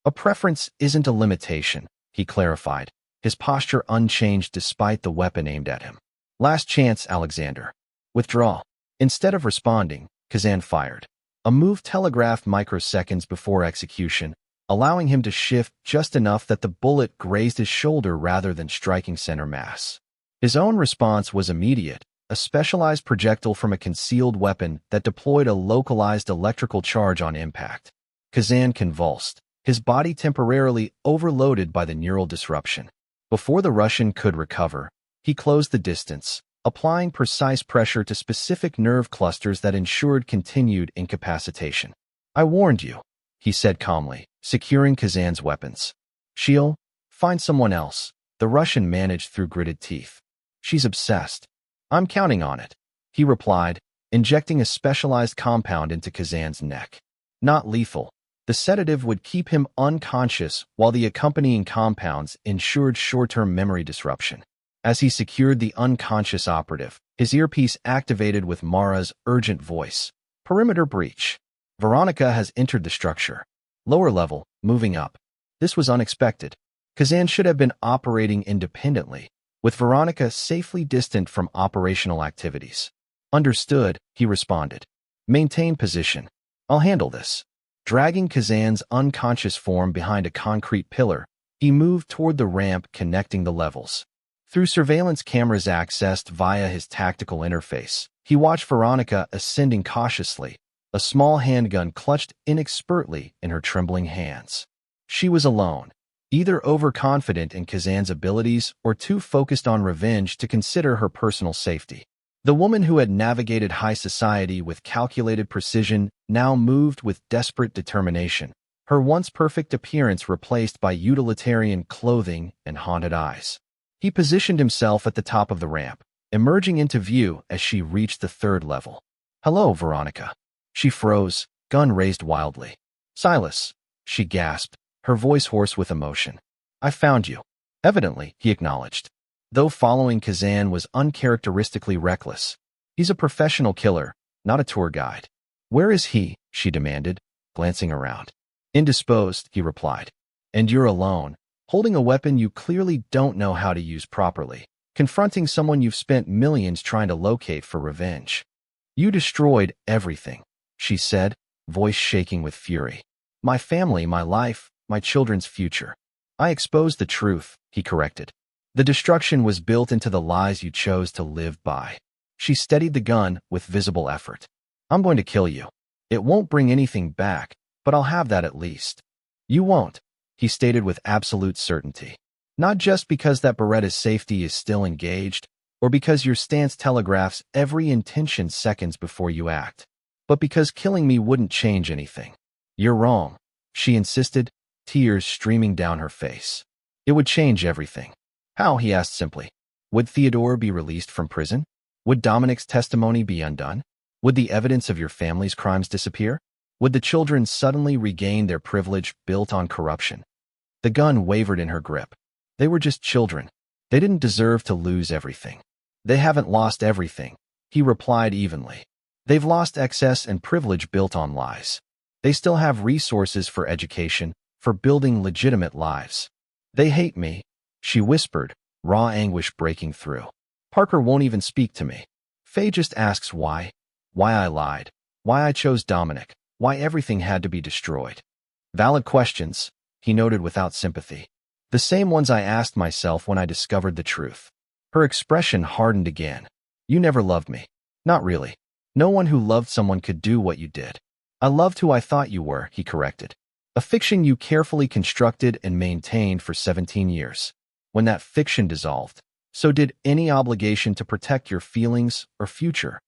A preference isn't a limitation, he clarified, his posture unchanged despite the weapon aimed at him. Last chance, Alexander. Withdraw. Instead of responding, Kazan fired. A move telegraphed microseconds before execution, allowing him to shift just enough that the bullet grazed his shoulder rather than striking center mass. His own response was immediate, a specialized projectile from a concealed weapon that deployed a localized electrical charge on impact. Kazan convulsed, his body temporarily overloaded by the neural disruption. Before the Russian could recover, he closed the distance, applying precise pressure to specific nerve clusters that ensured continued incapacitation. I warned you, he said calmly, securing Kazan's weapons. She'll find someone else, the Russian managed through gritted teeth. She's obsessed. I'm counting on it, he replied, injecting a specialized compound into Kazan's neck. Not lethal. The sedative would keep him unconscious while the accompanying compounds ensured short-term memory disruption. As he secured the unconscious operative, his earpiece activated with Mara's urgent voice. Perimeter breach. Veronica has entered the structure. Lower level, moving up. This was unexpected. Kazan should have been operating independently, with Veronica safely distant from operational activities. Understood, he responded. Maintain position. I'll handle this. Dragging Kazan's unconscious form behind a concrete pillar, he moved toward the ramp connecting the levels. Through surveillance cameras accessed via his tactical interface, he watched Veronica ascending cautiously, a small handgun clutched inexpertly in her trembling hands. She was alone, either overconfident in Kazan's abilities or too focused on revenge to consider her personal safety. The woman who had navigated high society with calculated precision now moved with desperate determination, her once perfect appearance replaced by utilitarian clothing and haunted eyes. He positioned himself at the top of the ramp, emerging into view as she reached the third level. Hello, Veronica. She froze, gun raised wildly. Silas, she gasped, her voice hoarse with emotion. I found you. Evidently, he acknowledged. Though following Kazan was uncharacteristically reckless. He's a professional killer, not a tour guide. Where is he? She demanded, glancing around. Indisposed, he replied. And you're alone, holding a weapon you clearly don't know how to use properly, confronting someone you've spent millions trying to locate for revenge. You destroyed everything, she said, voice shaking with fury. My family, my life, my children's future. I exposed the truth, he corrected. The destruction was built into the lies you chose to live by. She steadied the gun with visible effort. I'm going to kill you. It won't bring anything back, but I'll have that at least. You won't, he stated with absolute certainty. Not just because that Beretta's safety is still engaged, or because your stance telegraphs every intention seconds before you act, but because killing me wouldn't change anything. You're wrong, she insisted, tears streaming down her face. It would change everything. How, he asked simply. Would Theodore be released from prison? Would Dominic's testimony be undone? Would the evidence of your family's crimes disappear? Would the children suddenly regain their privilege built on corruption? The gun wavered in her grip. They were just children. They didn't deserve to lose everything. They haven't lost everything, he replied evenly. They've lost excess and privilege built on lies. They still have resources for education, for building legitimate lives. They hate me, she whispered, raw anguish breaking through. Parker won't even speak to me. Faye just asks why. Why I lied. Why I chose Dominic. Why everything had to be destroyed. Valid questions, he noted without sympathy. The same ones I asked myself when I discovered the truth. Her expression hardened again. You never loved me. Not really. No one who loved someone could do what you did. I loved who I thought you were, he corrected. A fiction you carefully constructed and maintained for 17 years. When that fiction dissolved, so did any obligation to protect your feelings or future.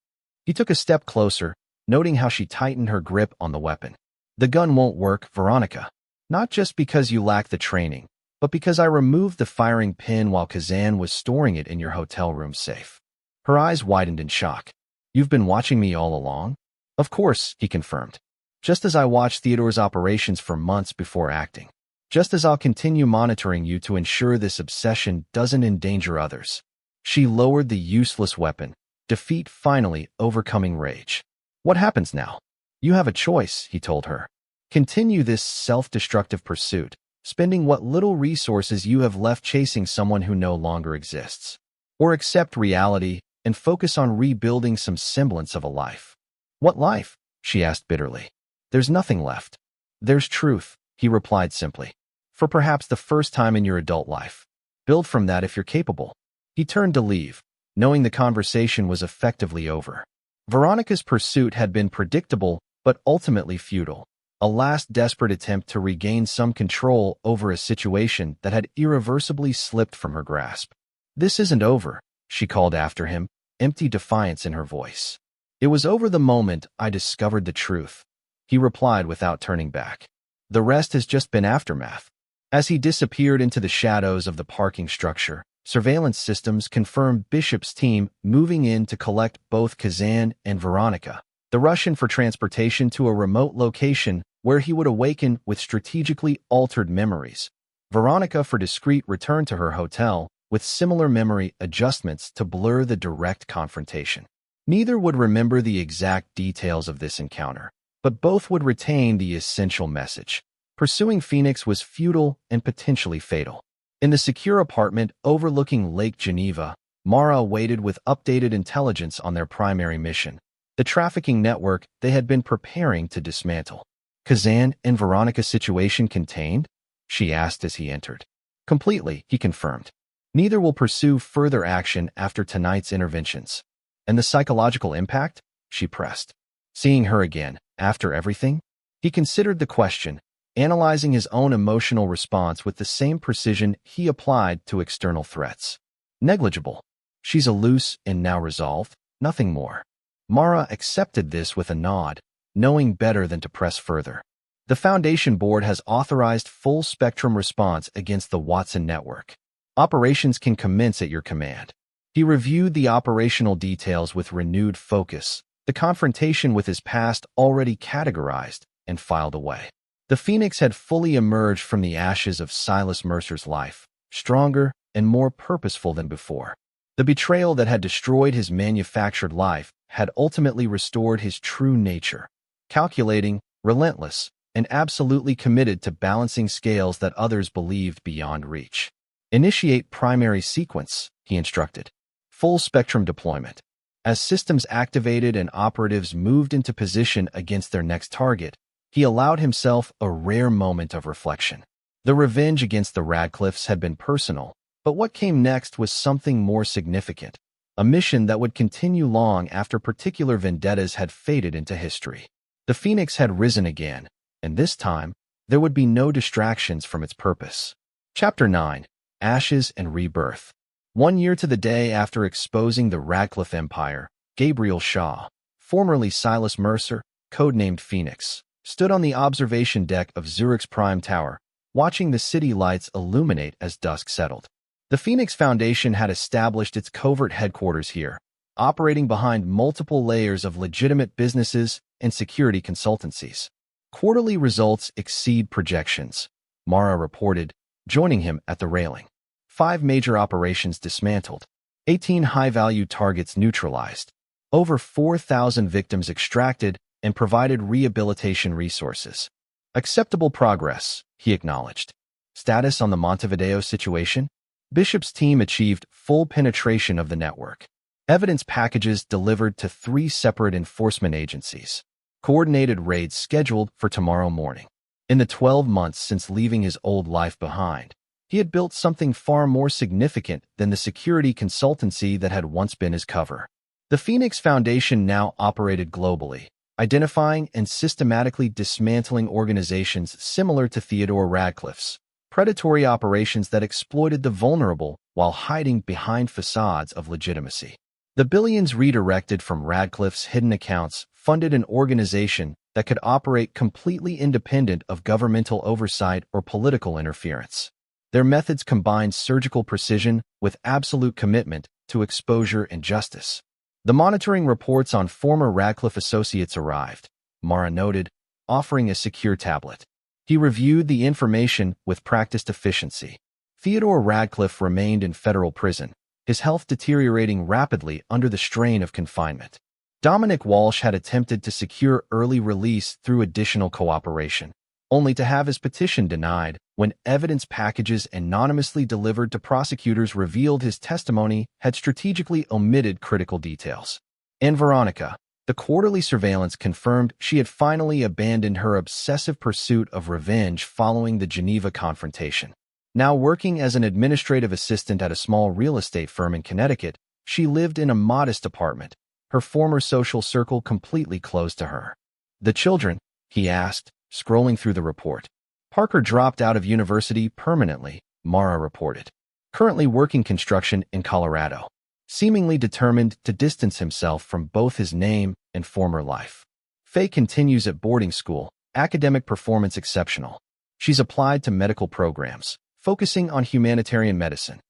He took a step closer, noting how she tightened her grip on the weapon. The gun won't work, Veronica. Not just because you lack the training, but because I removed the firing pin while Kazan was storing it in your hotel room safe. Her eyes widened in shock. You've been watching me all along? Of course, he confirmed. Just as I watched Theodore's operations for months before acting. Just as I'll continue monitoring you to ensure this obsession doesn't endanger others. She lowered the useless weapon, defeat finally overcoming rage. What happens now? You have a choice, he told her. Continue this self-destructive pursuit, spending what little resources you have left chasing someone who no longer exists. Or accept reality and focus on rebuilding some semblance of a life. What life? She asked bitterly. There's nothing left. There's truth, he replied simply. For perhaps the first time in your adult life. Build from that if you're capable. He turned to leave, knowing the conversation was effectively over. Veronica's pursuit had been predictable but ultimately futile. A last desperate attempt to regain some control over a situation that had irreversibly slipped from her grasp. This isn't over, she called after him, empty defiance in her voice. It was over the moment I discovered the truth, he replied without turning back. The rest has just been aftermath. As he disappeared into the shadows of the parking structure, surveillance systems confirmed Bishop's team moving in to collect both Kazan and Veronica, the Russian for transportation to a remote location where he would awaken with strategically altered memories. Veronica for discreet return to her hotel with similar memory adjustments to blur the direct confrontation. Neither would remember the exact details of this encounter, but both would retain the essential message. Pursuing Phoenix was futile and potentially fatal. In the secure apartment overlooking Lake Geneva, Mara waited with updated intelligence on their primary mission, the trafficking network they had been preparing to dismantle. Kazan and Veronica's situation contained? She asked as he entered. Completely, he confirmed. Neither will pursue further action after tonight's interventions. And the psychological impact? She pressed. Seeing her again, after everything? He considered the question, analyzing his own emotional response with the same precision he applied to external threats. Negligible. She's a loose and now resolved, nothing more. Mara accepted this with a nod, knowing better than to press further. The Foundation Board has authorized full-spectrum response against the Watson network. Operations can commence at your command. He reviewed the operational details with renewed focus, the confrontation with his past already categorized and filed away. The Phoenix had fully emerged from the ashes of Silas Mercer's life, stronger and more purposeful than before. The betrayal that had destroyed his manufactured life had ultimately restored his true nature, calculating, relentless, and absolutely committed to balancing scales that others believed beyond reach. Initiate primary sequence, he instructed. Full spectrum deployment. As systems activated and operatives moved into position against their next target, he allowed himself a rare moment of reflection. The revenge against the Radcliffes had been personal, but what came next was something more significant, a mission that would continue long after particular vendettas had faded into history. The Phoenix had risen again, and this time, there would be no distractions from its purpose. Chapter 9. Ashes and Rebirth. 1 year to the day after exposing the Radcliffe Empire, Gabriel Shaw, formerly Silas Mercer, codenamed Phoenix, stood on the observation deck of Zurich's Prime Tower, watching the city lights illuminate as dusk settled. The Phoenix Foundation had established its covert headquarters here, operating behind multiple layers of legitimate businesses and security consultancies. Quarterly results exceed projections, Mara reported, joining him at the railing. 5 major operations dismantled, 18 high-value targets neutralized, over 4,000 victims extracted, and provided rehabilitation resources. Acceptable progress, he acknowledged. Status on the Montevideo situation? Bishop's team achieved full penetration of the network. Evidence packages delivered to 3 separate enforcement agencies. Coordinated raids scheduled for tomorrow morning. In the 12 months since leaving his old life behind, he had built something far more significant than the security consultancy that had once been his cover. The Phoenix Foundation now operated globally, identifying and systematically dismantling organizations similar to Theodore Radcliffe's, predatory operations that exploited the vulnerable while hiding behind facades of legitimacy. The billions redirected from Radcliffe's hidden accounts funded an organization that could operate completely independent of governmental oversight or political interference. Their methods combined surgical precision with absolute commitment to exposure and justice. The monitoring reports on former Radcliffe associates arrived, Mara noted, offering a secure tablet. He reviewed the information with practiced efficiency. Theodore Radcliffe remained in federal prison, his health deteriorating rapidly under the strain of confinement. Dominic Walsh had attempted to secure early release through additional cooperation, only to have his petition denied when evidence packages anonymously delivered to prosecutors revealed his testimony had strategically omitted critical details. And Veronica, the quarterly surveillance confirmed she had finally abandoned her obsessive pursuit of revenge following the Geneva confrontation. Now working as an administrative assistant at a small real estate firm in Connecticut, she lived in a modest apartment, her former social circle completely closed to her. The children? He asked, scrolling through the report. Parker dropped out of university permanently, Mara reported. Currently working construction in Colorado, seemingly determined to distance himself from both his name and former life. Faye continues at boarding school, academic performance exceptional. She's applied to medical programs, focusing on humanitarian medicine.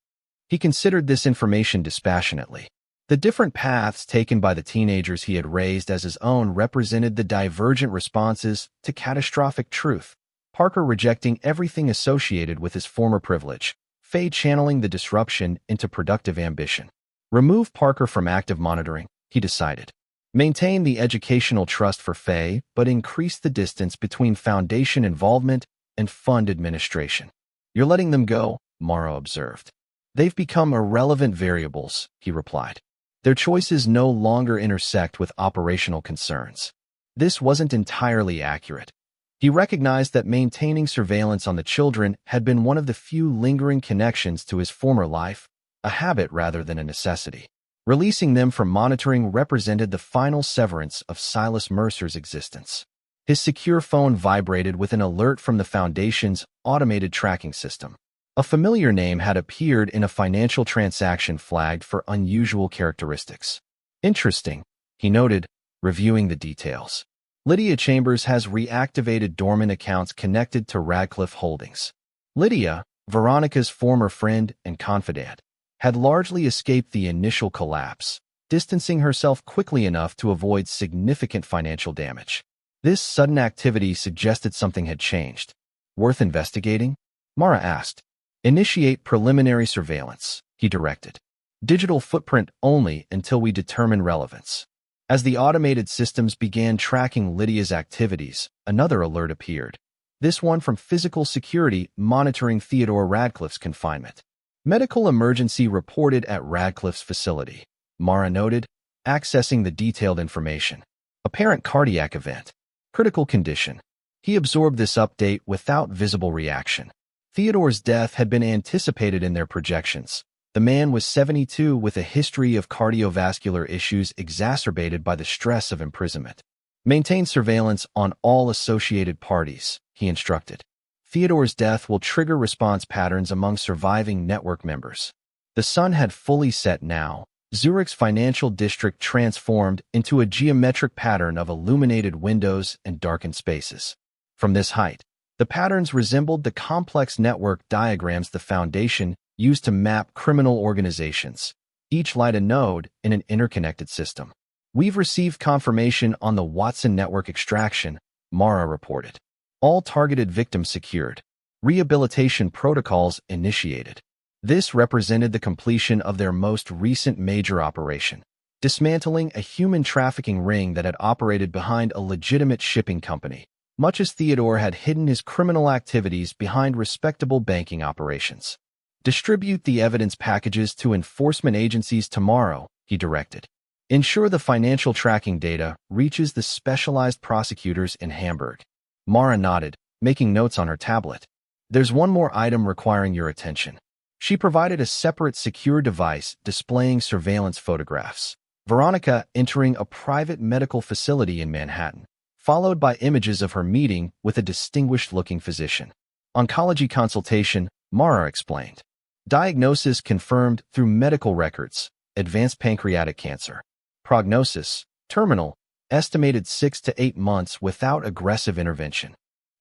He considered this information dispassionately. The different paths taken by the teenagers he had raised as his own represented the divergent responses to catastrophic truth. Parker rejecting everything associated with his former privilege, Faye channeling the disruption into productive ambition. Remove Parker from active monitoring, he decided. Maintain the educational trust for Faye, but increase the distance between foundation involvement and fund administration. You're letting them go, Mara observed. They've become irrelevant variables, he replied. Their choices no longer intersect with operational concerns. This wasn't entirely accurate. He recognized that maintaining surveillance on the children had been one of the few lingering connections to his former life, a habit rather than a necessity. Releasing them from monitoring represented the final severance of Silas Mercer's existence. His secure phone vibrated with an alert from the Foundation's automated tracking system. A familiar name had appeared in a financial transaction flagged for unusual characteristics. Interesting, he noted, reviewing the details. Lydia Chambers has reactivated dormant accounts connected to Radcliffe Holdings. Lydia, Veronica's former friend and confidant, had largely escaped the initial collapse, distancing herself quickly enough to avoid significant financial damage. This sudden activity suggested something had changed. Worth investigating? Mara asked. Initiate preliminary surveillance, he directed. Digital footprint only until we determine relevance. As the automated systems began tracking Lydia's activities, another alert appeared. This one from physical security monitoring Theodore Radcliffe's confinement. Medical emergency reported at Radcliffe's facility. Mara noted, accessing the detailed information. Apparent cardiac event. Critical condition. He absorbed this update without visible reaction. Theodore's death had been anticipated in their projections. The man was 72 with a history of cardiovascular issues exacerbated by the stress of imprisonment. Maintain surveillance on all associated parties, he instructed. Theodore's death will trigger response patterns among surviving network members. The sun had fully set now. Zurich's financial district transformed into a geometric pattern of illuminated windows and darkened spaces. From this height, the patterns resembled the complex network diagrams the Foundation used to map criminal organizations, each light a node in an interconnected system. We've received confirmation on the Watson network extraction, Mara reported. All targeted victims secured. Rehabilitation protocols initiated. This represented the completion of their most recent major operation, dismantling a human trafficking ring that had operated behind a legitimate shipping company, much as Theodore had hidden his criminal activities behind respectable banking operations. Distribute the evidence packages to enforcement agencies tomorrow, he directed. Ensure the financial tracking data reaches the specialized prosecutors in Hamburg. Mara nodded, making notes on her tablet. There's one more item requiring your attention. She provided a separate secure device displaying surveillance photographs. Veronica entering a private medical facility in Manhattan, followed by images of her meeting with a distinguished-looking physician. Oncology consultation, Mara explained. Diagnosis confirmed through medical records, advanced pancreatic cancer. Prognosis, terminal, estimated 6 to 8 months without aggressive intervention.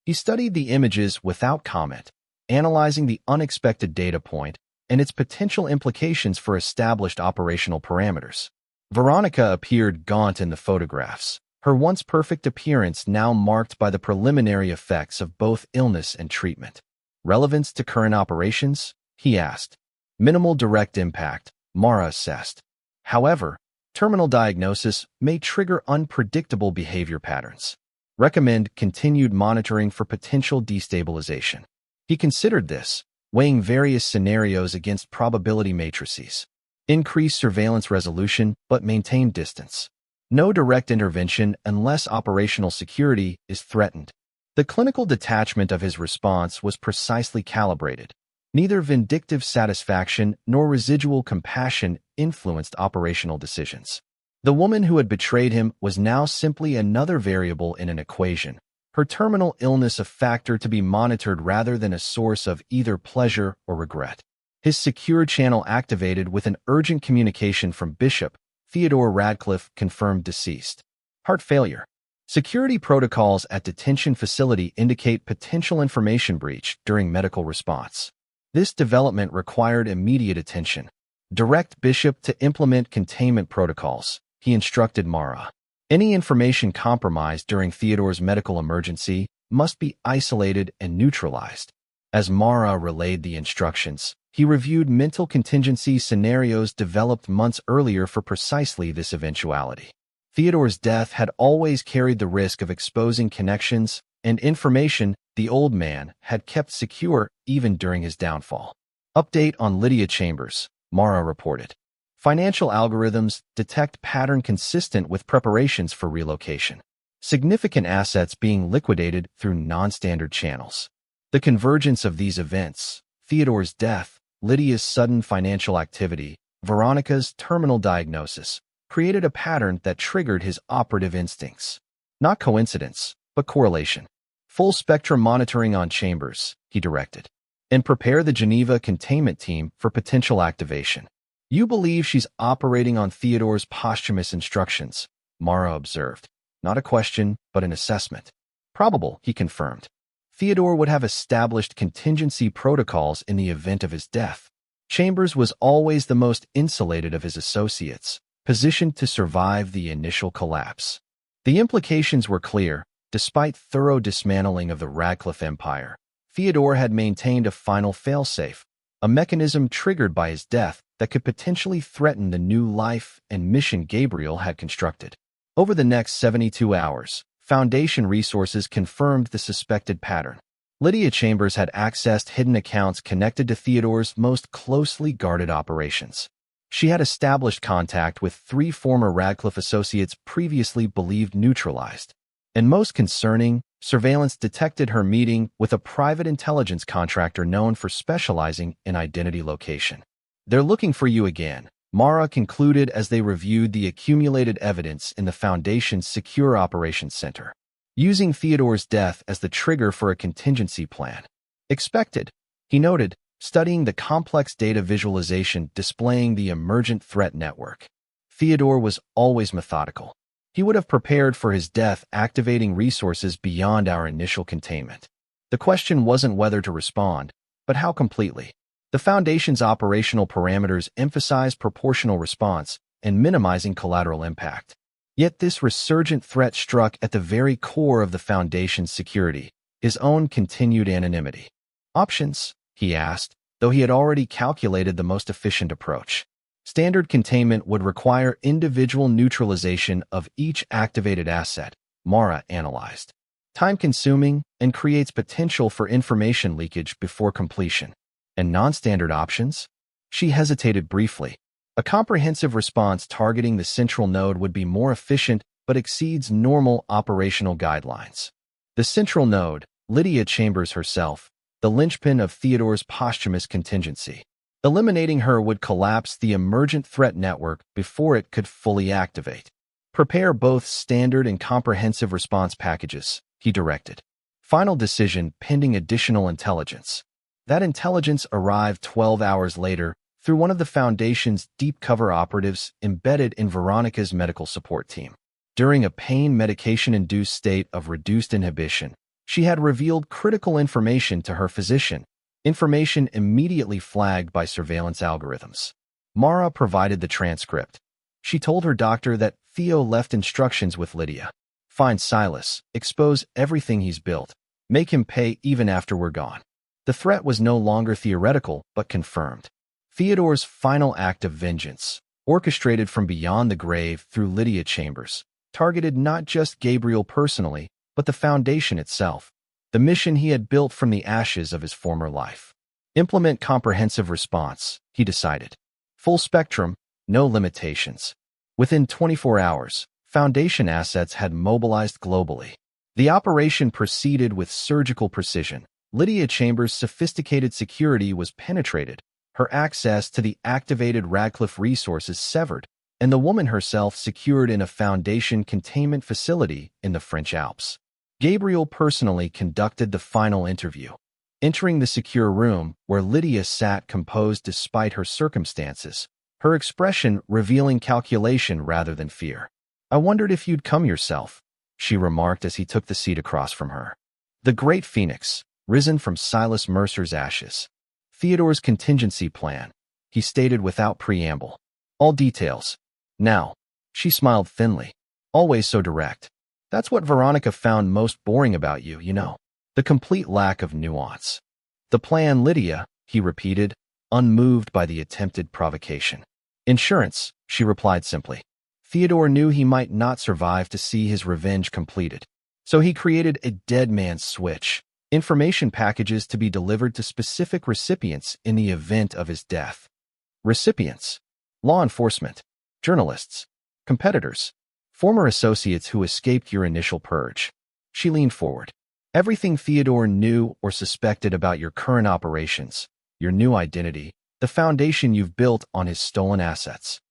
He studied the images without comment, analyzing the unexpected data point and its potential implications for established operational parameters. Veronica appeared gaunt in the photographs, her once perfect appearance now marked by the preliminary effects of both illness and treatment. Relevance to current operations? He asked. Minimal direct impact, Mara assessed. However, terminal diagnosis may trigger unpredictable behavior patterns. Recommend continued monitoring for potential destabilization. He considered this, weighing various scenarios against probability matrices. Increase surveillance resolution but maintain distance. No direct intervention unless operational security is threatened. The clinical detachment of his response was precisely calibrated. Neither vindictive satisfaction nor residual compassion influenced operational decisions. The woman who had betrayed him was now simply another variable in an equation, her terminal illness a factor to be monitored rather than a source of either pleasure or regret. His secure channel activated with an urgent communication from Bishop. Theodore Radcliffe confirmed deceased. Heart failure. Security protocols at detention facility indicate potential information breach during medical response. This development required immediate attention. Direct Bishop to implement containment protocols, he instructed Mara. Any information compromised during Theodore's medical emergency must be isolated and neutralized. As Mara relayed the instructions, he reviewed mental contingency scenarios developed months earlier for precisely this eventuality. Theodore's death had always carried the risk of exposing connections and information the old man had kept secure even during his downfall. Update on Lydia Chambers, Mara reported. Financial algorithms detect pattern consistent with preparations for relocation. Significant assets being liquidated through non-standard channels. The convergence of these events, Theodore's death, Lydia's sudden financial activity, Veronica's terminal diagnosis, created a pattern that triggered his operative instincts. Not coincidence, but correlation. Full spectrum monitoring on Chambers, he directed. And prepare the Geneva containment team for potential activation. You believe she's operating on Theodore's posthumous instructions, Mara observed. Not a question, but an assessment. Probable, he confirmed. Theodore would have established contingency protocols in the event of his death. Chambers was always the most insulated of his associates, positioned to survive the initial collapse. The implications were clear. Despite thorough dismantling of the Radcliffe empire, Theodore had maintained a final failsafe, a mechanism triggered by his death that could potentially threaten the new life and mission Gabriel had constructed. Over the next 72 hours, Foundation resources confirmed the suspected pattern. Lydia Chambers had accessed hidden accounts connected to Theodore's most closely guarded operations. She had established contact with 3 former Radcliffe associates previously believed neutralized. And most concerning, surveillance detected her meeting with a private intelligence contractor known for specializing in identity location. "They're looking for you again," Mara concluded as they reviewed the accumulated evidence in the Foundation's Secure Operations Center, using Theodore's death as the trigger for a contingency plan. "Expected," he noted, studying the complex data visualization displaying the emergent threat network. Theodore was always methodical. He would have prepared for his death, activating resources beyond our initial containment. The question wasn't whether to respond, but how completely. The Foundation's operational parameters emphasize proportional response and minimizing collateral impact. Yet this resurgent threat struck at the very core of the Foundation's security, his own continued anonymity. "Options?" he asked, though he had already calculated the most efficient approach. Standard containment would require individual neutralization of each activated asset, Mara analyzed. Time-consuming and creates potential for information leakage before completion. And non-standard options? She hesitated briefly. A comprehensive response targeting the central node would be more efficient but exceeds normal operational guidelines. The central node, Lydia Chambers herself, the linchpin of Theodore's posthumous contingency. Eliminating her would collapse the emergent threat network before it could fully activate. "Prepare both standard and comprehensive response packages," he directed. "Final decision pending additional intelligence." That intelligence arrived 12 hours later through one of the Foundation's deep cover operatives embedded in Veronica's medical support team. During a pain medication-induced state of reduced inhibition, she had revealed critical information to her physician, information immediately flagged by surveillance algorithms. Mara provided the transcript. She told her doctor that Theo left instructions with Lydia. "Find Silas, expose everything he's built, make him pay even after we're gone." The threat was no longer theoretical but confirmed. Theodore's final act of vengeance, orchestrated from beyond the grave through Lydia Chambers, targeted not just Gabriel personally, but the Foundation itself, the mission he had built from the ashes of his former life. Implement comprehensive response, he decided. Full spectrum, no limitations. Within 24 hours, Foundation assets had mobilized globally. The operation proceeded with surgical precision. Lydia Chambers' sophisticated security was penetrated, her access to the activated Radcliffe resources severed, and the woman herself secured in a Foundation containment facility in the French Alps. Gabriel personally conducted the final interview. Entering the secure room where Lydia sat composed despite her circumstances, her expression revealing calculation rather than fear. "I wondered if you'd come yourself," she remarked as he took the seat across from her. The great phoenix, risen from Silas Mercer's ashes. Theodore's contingency plan, he stated without preamble. "All details. Now." She smiled thinly. "Always so direct. That's what Veronica found most boring about you, you know. The complete lack of nuance." "The plan, Lydia," he repeated, unmoved by the attempted provocation. "Insurance," she replied simply. Theodore knew he might not survive to see his revenge completed. So he created a dead man's switch, information packages to be delivered to specific recipients in the event of his death. Recipients: law enforcement, journalists, competitors, former associates who escaped your initial purge. She leaned forward. "Everything Theodore knew or suspected about your current operations, your new identity, the foundation you've built on his stolen assets.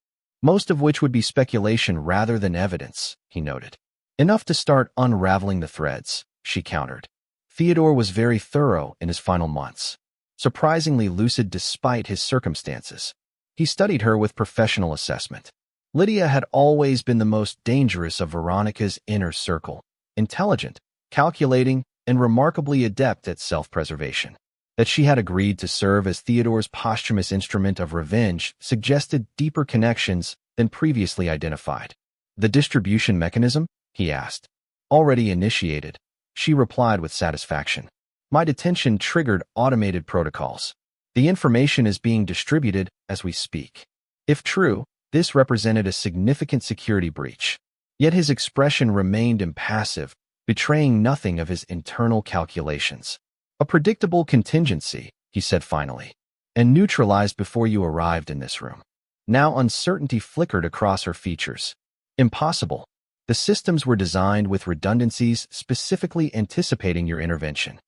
Most of which would be speculation rather than evidence," he noted. "Enough to start unraveling the threads," she countered. Theodore was very thorough in his final months, surprisingly lucid despite his circumstances. He studied her with professional assessment. Lydia had always been the most dangerous of Veronica's inner circle, intelligent, calculating, and remarkably adept at self-preservation. That she had agreed to serve as Theodore's posthumous instrument of revenge suggested deeper connections than previously identified. "The distribution mechanism?" he asked. "Already initiated," she replied with satisfaction. "My detention triggered automated protocols. The information is being distributed as we speak." If true, this represented a significant security breach. Yet his expression remained impassive, betraying nothing of his internal calculations. A predictable contingency, he said finally, and neutralized before you arrived in this room. Now uncertainty flickered across her features. Impossible. The systems were designed with redundancies specifically anticipating your intervention.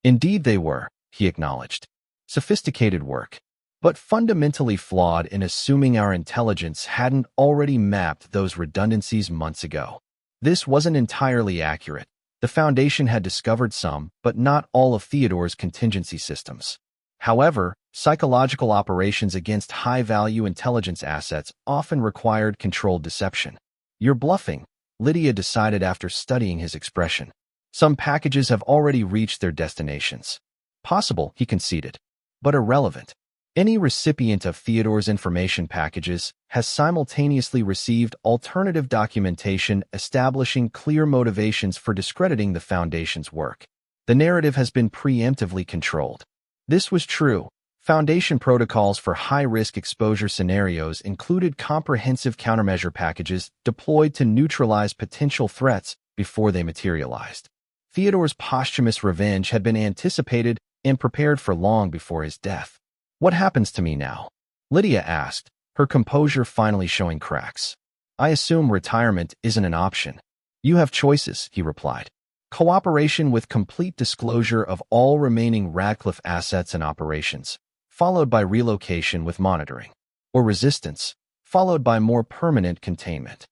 Indeed they were, he acknowledged. Sophisticated work, but fundamentally flawed in assuming our intelligence hadn't already mapped those redundancies months ago. This wasn't entirely accurate. The Foundation had discovered some, but not all of Theodore's contingency systems. However, psychological operations against high-value intelligence assets often required controlled deception. You're bluffing, Lydia decided after studying his expression. Some packages have already reached their destinations. Possible, he conceded, but irrelevant. Any recipient of Theodore's information packages has simultaneously received alternative documentation establishing clear motivations for discrediting the Foundation's work. The narrative has been preemptively controlled. This was true. Foundation protocols for high-risk exposure scenarios included comprehensive countermeasure packages deployed to neutralize potential threats before they materialized. Theodore's posthumous revenge had been anticipated and prepared for long before his death. What happens to me now? Lydia asked, her composure finally showing cracks. I assume retirement isn't an option. You have choices, he replied. Cooperation with complete disclosure of all remaining Radcliffe assets and operations, followed by relocation with monitoring. Or resistance, followed by more permanent containment.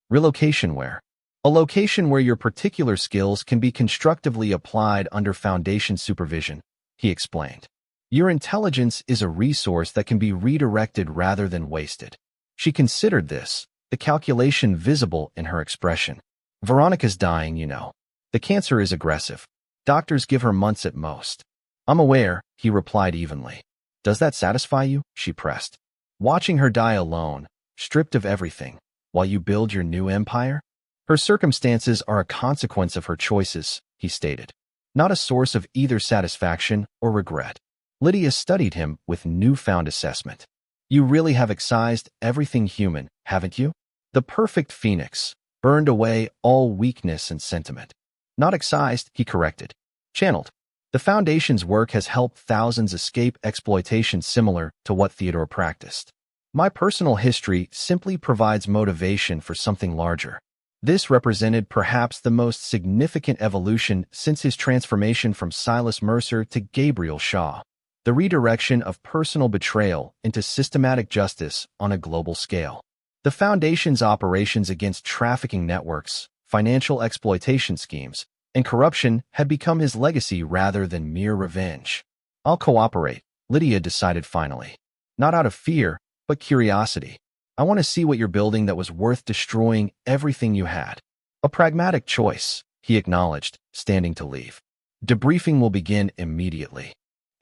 Relocation where? A location where your particular skills can be constructively applied under Foundation supervision, he explained. Your intelligence is a resource that can be redirected rather than wasted. She considered this, the calculation visible in her expression. Veronica's dying, you know. The cancer is aggressive. Doctors give her months at most. I'm aware, he replied evenly. Does that satisfy you? She pressed. Watching her die alone, stripped of everything, while you build your new empire? Her circumstances are a consequence of her choices, he stated, not a source of either satisfaction or regret. Lydia studied him with newfound assessment. You really have excised everything human, haven't you? The perfect phoenix, burned away all weakness and sentiment. Not excised, he corrected. Channeled. The Foundation's work has helped thousands escape exploitation similar to what Theodore practiced. My personal history simply provides motivation for something larger. This represented perhaps the most significant evolution since his transformation from Silas Mercer to Gabriel Shaw. The redirection of personal betrayal into systematic justice on a global scale. The Foundation's operations against trafficking networks, financial exploitation schemes, and corruption had become his legacy rather than mere revenge. I'll cooperate, Lydia decided finally. Not out of fear, but curiosity. I want to see what you're building that was worth destroying everything you had. A pragmatic choice, he acknowledged, standing to leave. Debriefing will begin immediately.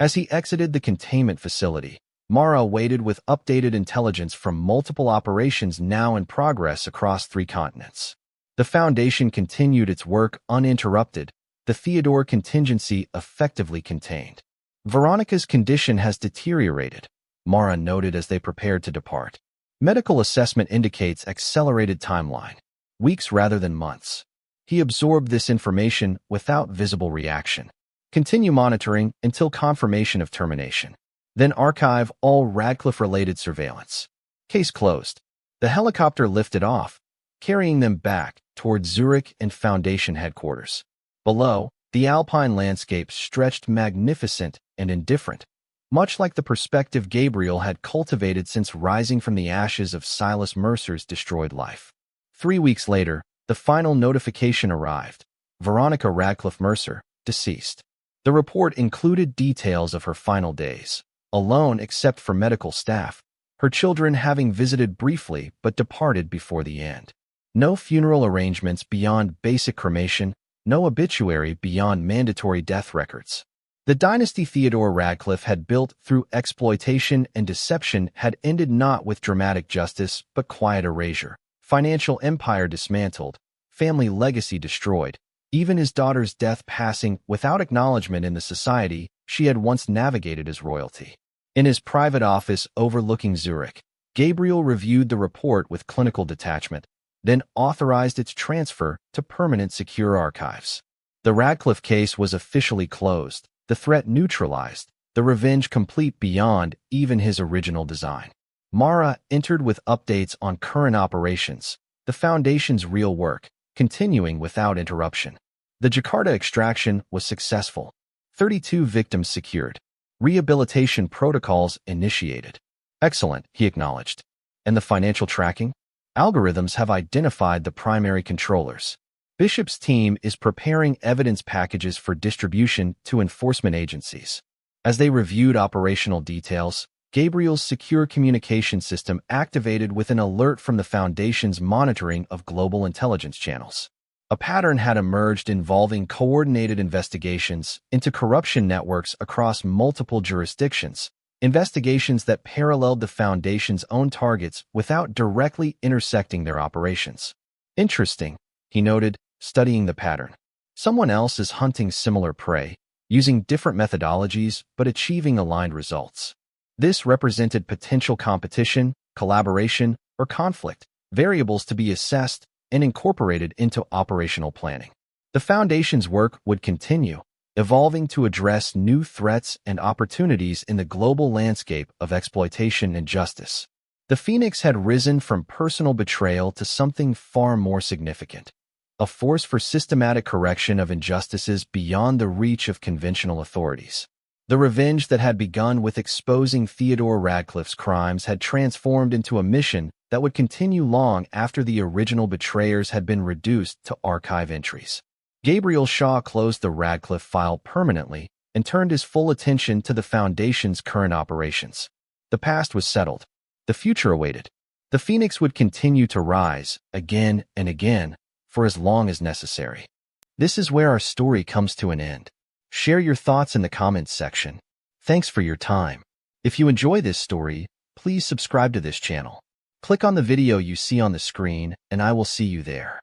As he exited the containment facility, Mara waited with updated intelligence from multiple operations now in progress across 3 continents. The Foundation continued its work uninterrupted, the Theodore contingency effectively contained. Veronica's condition has deteriorated, Mara noted as they prepared to depart. Medical assessment indicates accelerated timeline, weeks rather than months. He absorbed this information without visible reaction. Continue monitoring until confirmation of termination. Then archive all Radcliffe-related surveillance. Case closed. The helicopter lifted off, carrying them back towards Zurich and Foundation headquarters. Below, the alpine landscape stretched magnificent and indifferent, much like the perspective Gabriel had cultivated since rising from the ashes of Silas Mercer's destroyed life. 3 weeks later, the final notification arrived. Veronica Radcliffe Mercer, deceased. The report included details of her final days, alone except for medical staff, her children having visited briefly but departed before the end. No funeral arrangements beyond basic cremation, no obituary beyond mandatory death records. The dynasty Theodore Radcliffe had built through exploitation and deception had ended not with dramatic justice but quiet erasure. Financial empire dismantled, family legacy destroyed, even his daughter's death passing without acknowledgement in the society she had once navigated as royalty. In his private office overlooking Zurich, Gabriel reviewed the report with clinical detachment, then authorized its transfer to permanent secure archives. The Radcliffe case was officially closed, the threat neutralized, the revenge complete beyond even his original design. Mara entered with updates on current operations, the Foundation's real work, continuing without interruption. The Jakarta extraction was successful. 32 victims secured. Rehabilitation protocols initiated. Excellent, he acknowledged. And the financial tracking? Algorithms have identified the primary controllers. Bishop's team is preparing evidence packages for distribution to enforcement agencies. As they reviewed operational details, Gabriel's secure communication system activated with an alert from the Foundation's monitoring of global intelligence channels. A pattern had emerged involving coordinated investigations into corruption networks across multiple jurisdictions, investigations that paralleled the Foundation's own targets without directly intersecting their operations. Interesting, he noted, studying the pattern. Someone else is hunting similar prey, using different methodologies but achieving aligned results. This represented potential competition, collaboration, or conflict, variables to be assessed and incorporated into operational planning. The Foundation's work would continue, evolving to address new threats and opportunities in the global landscape of exploitation and justice. The Phoenix had risen from personal betrayal to something far more significant, a force for systematic correction of injustices beyond the reach of conventional authorities. The revenge that had begun with exposing Theodore Radcliffe's crimes had transformed into a mission that would continue long after the original betrayers had been reduced to archive entries. Gabriel Shaw closed the Radcliffe file permanently and turned his full attention to the Foundation's current operations. The past was settled. The future awaited. The Phoenix would continue to rise, again and again, for as long as necessary. This is where our story comes to an end. Share your thoughts in the comments section. Thanks for your time. If you enjoy this story, please subscribe to this channel. Click on the video you see on the screen, and I will see you there.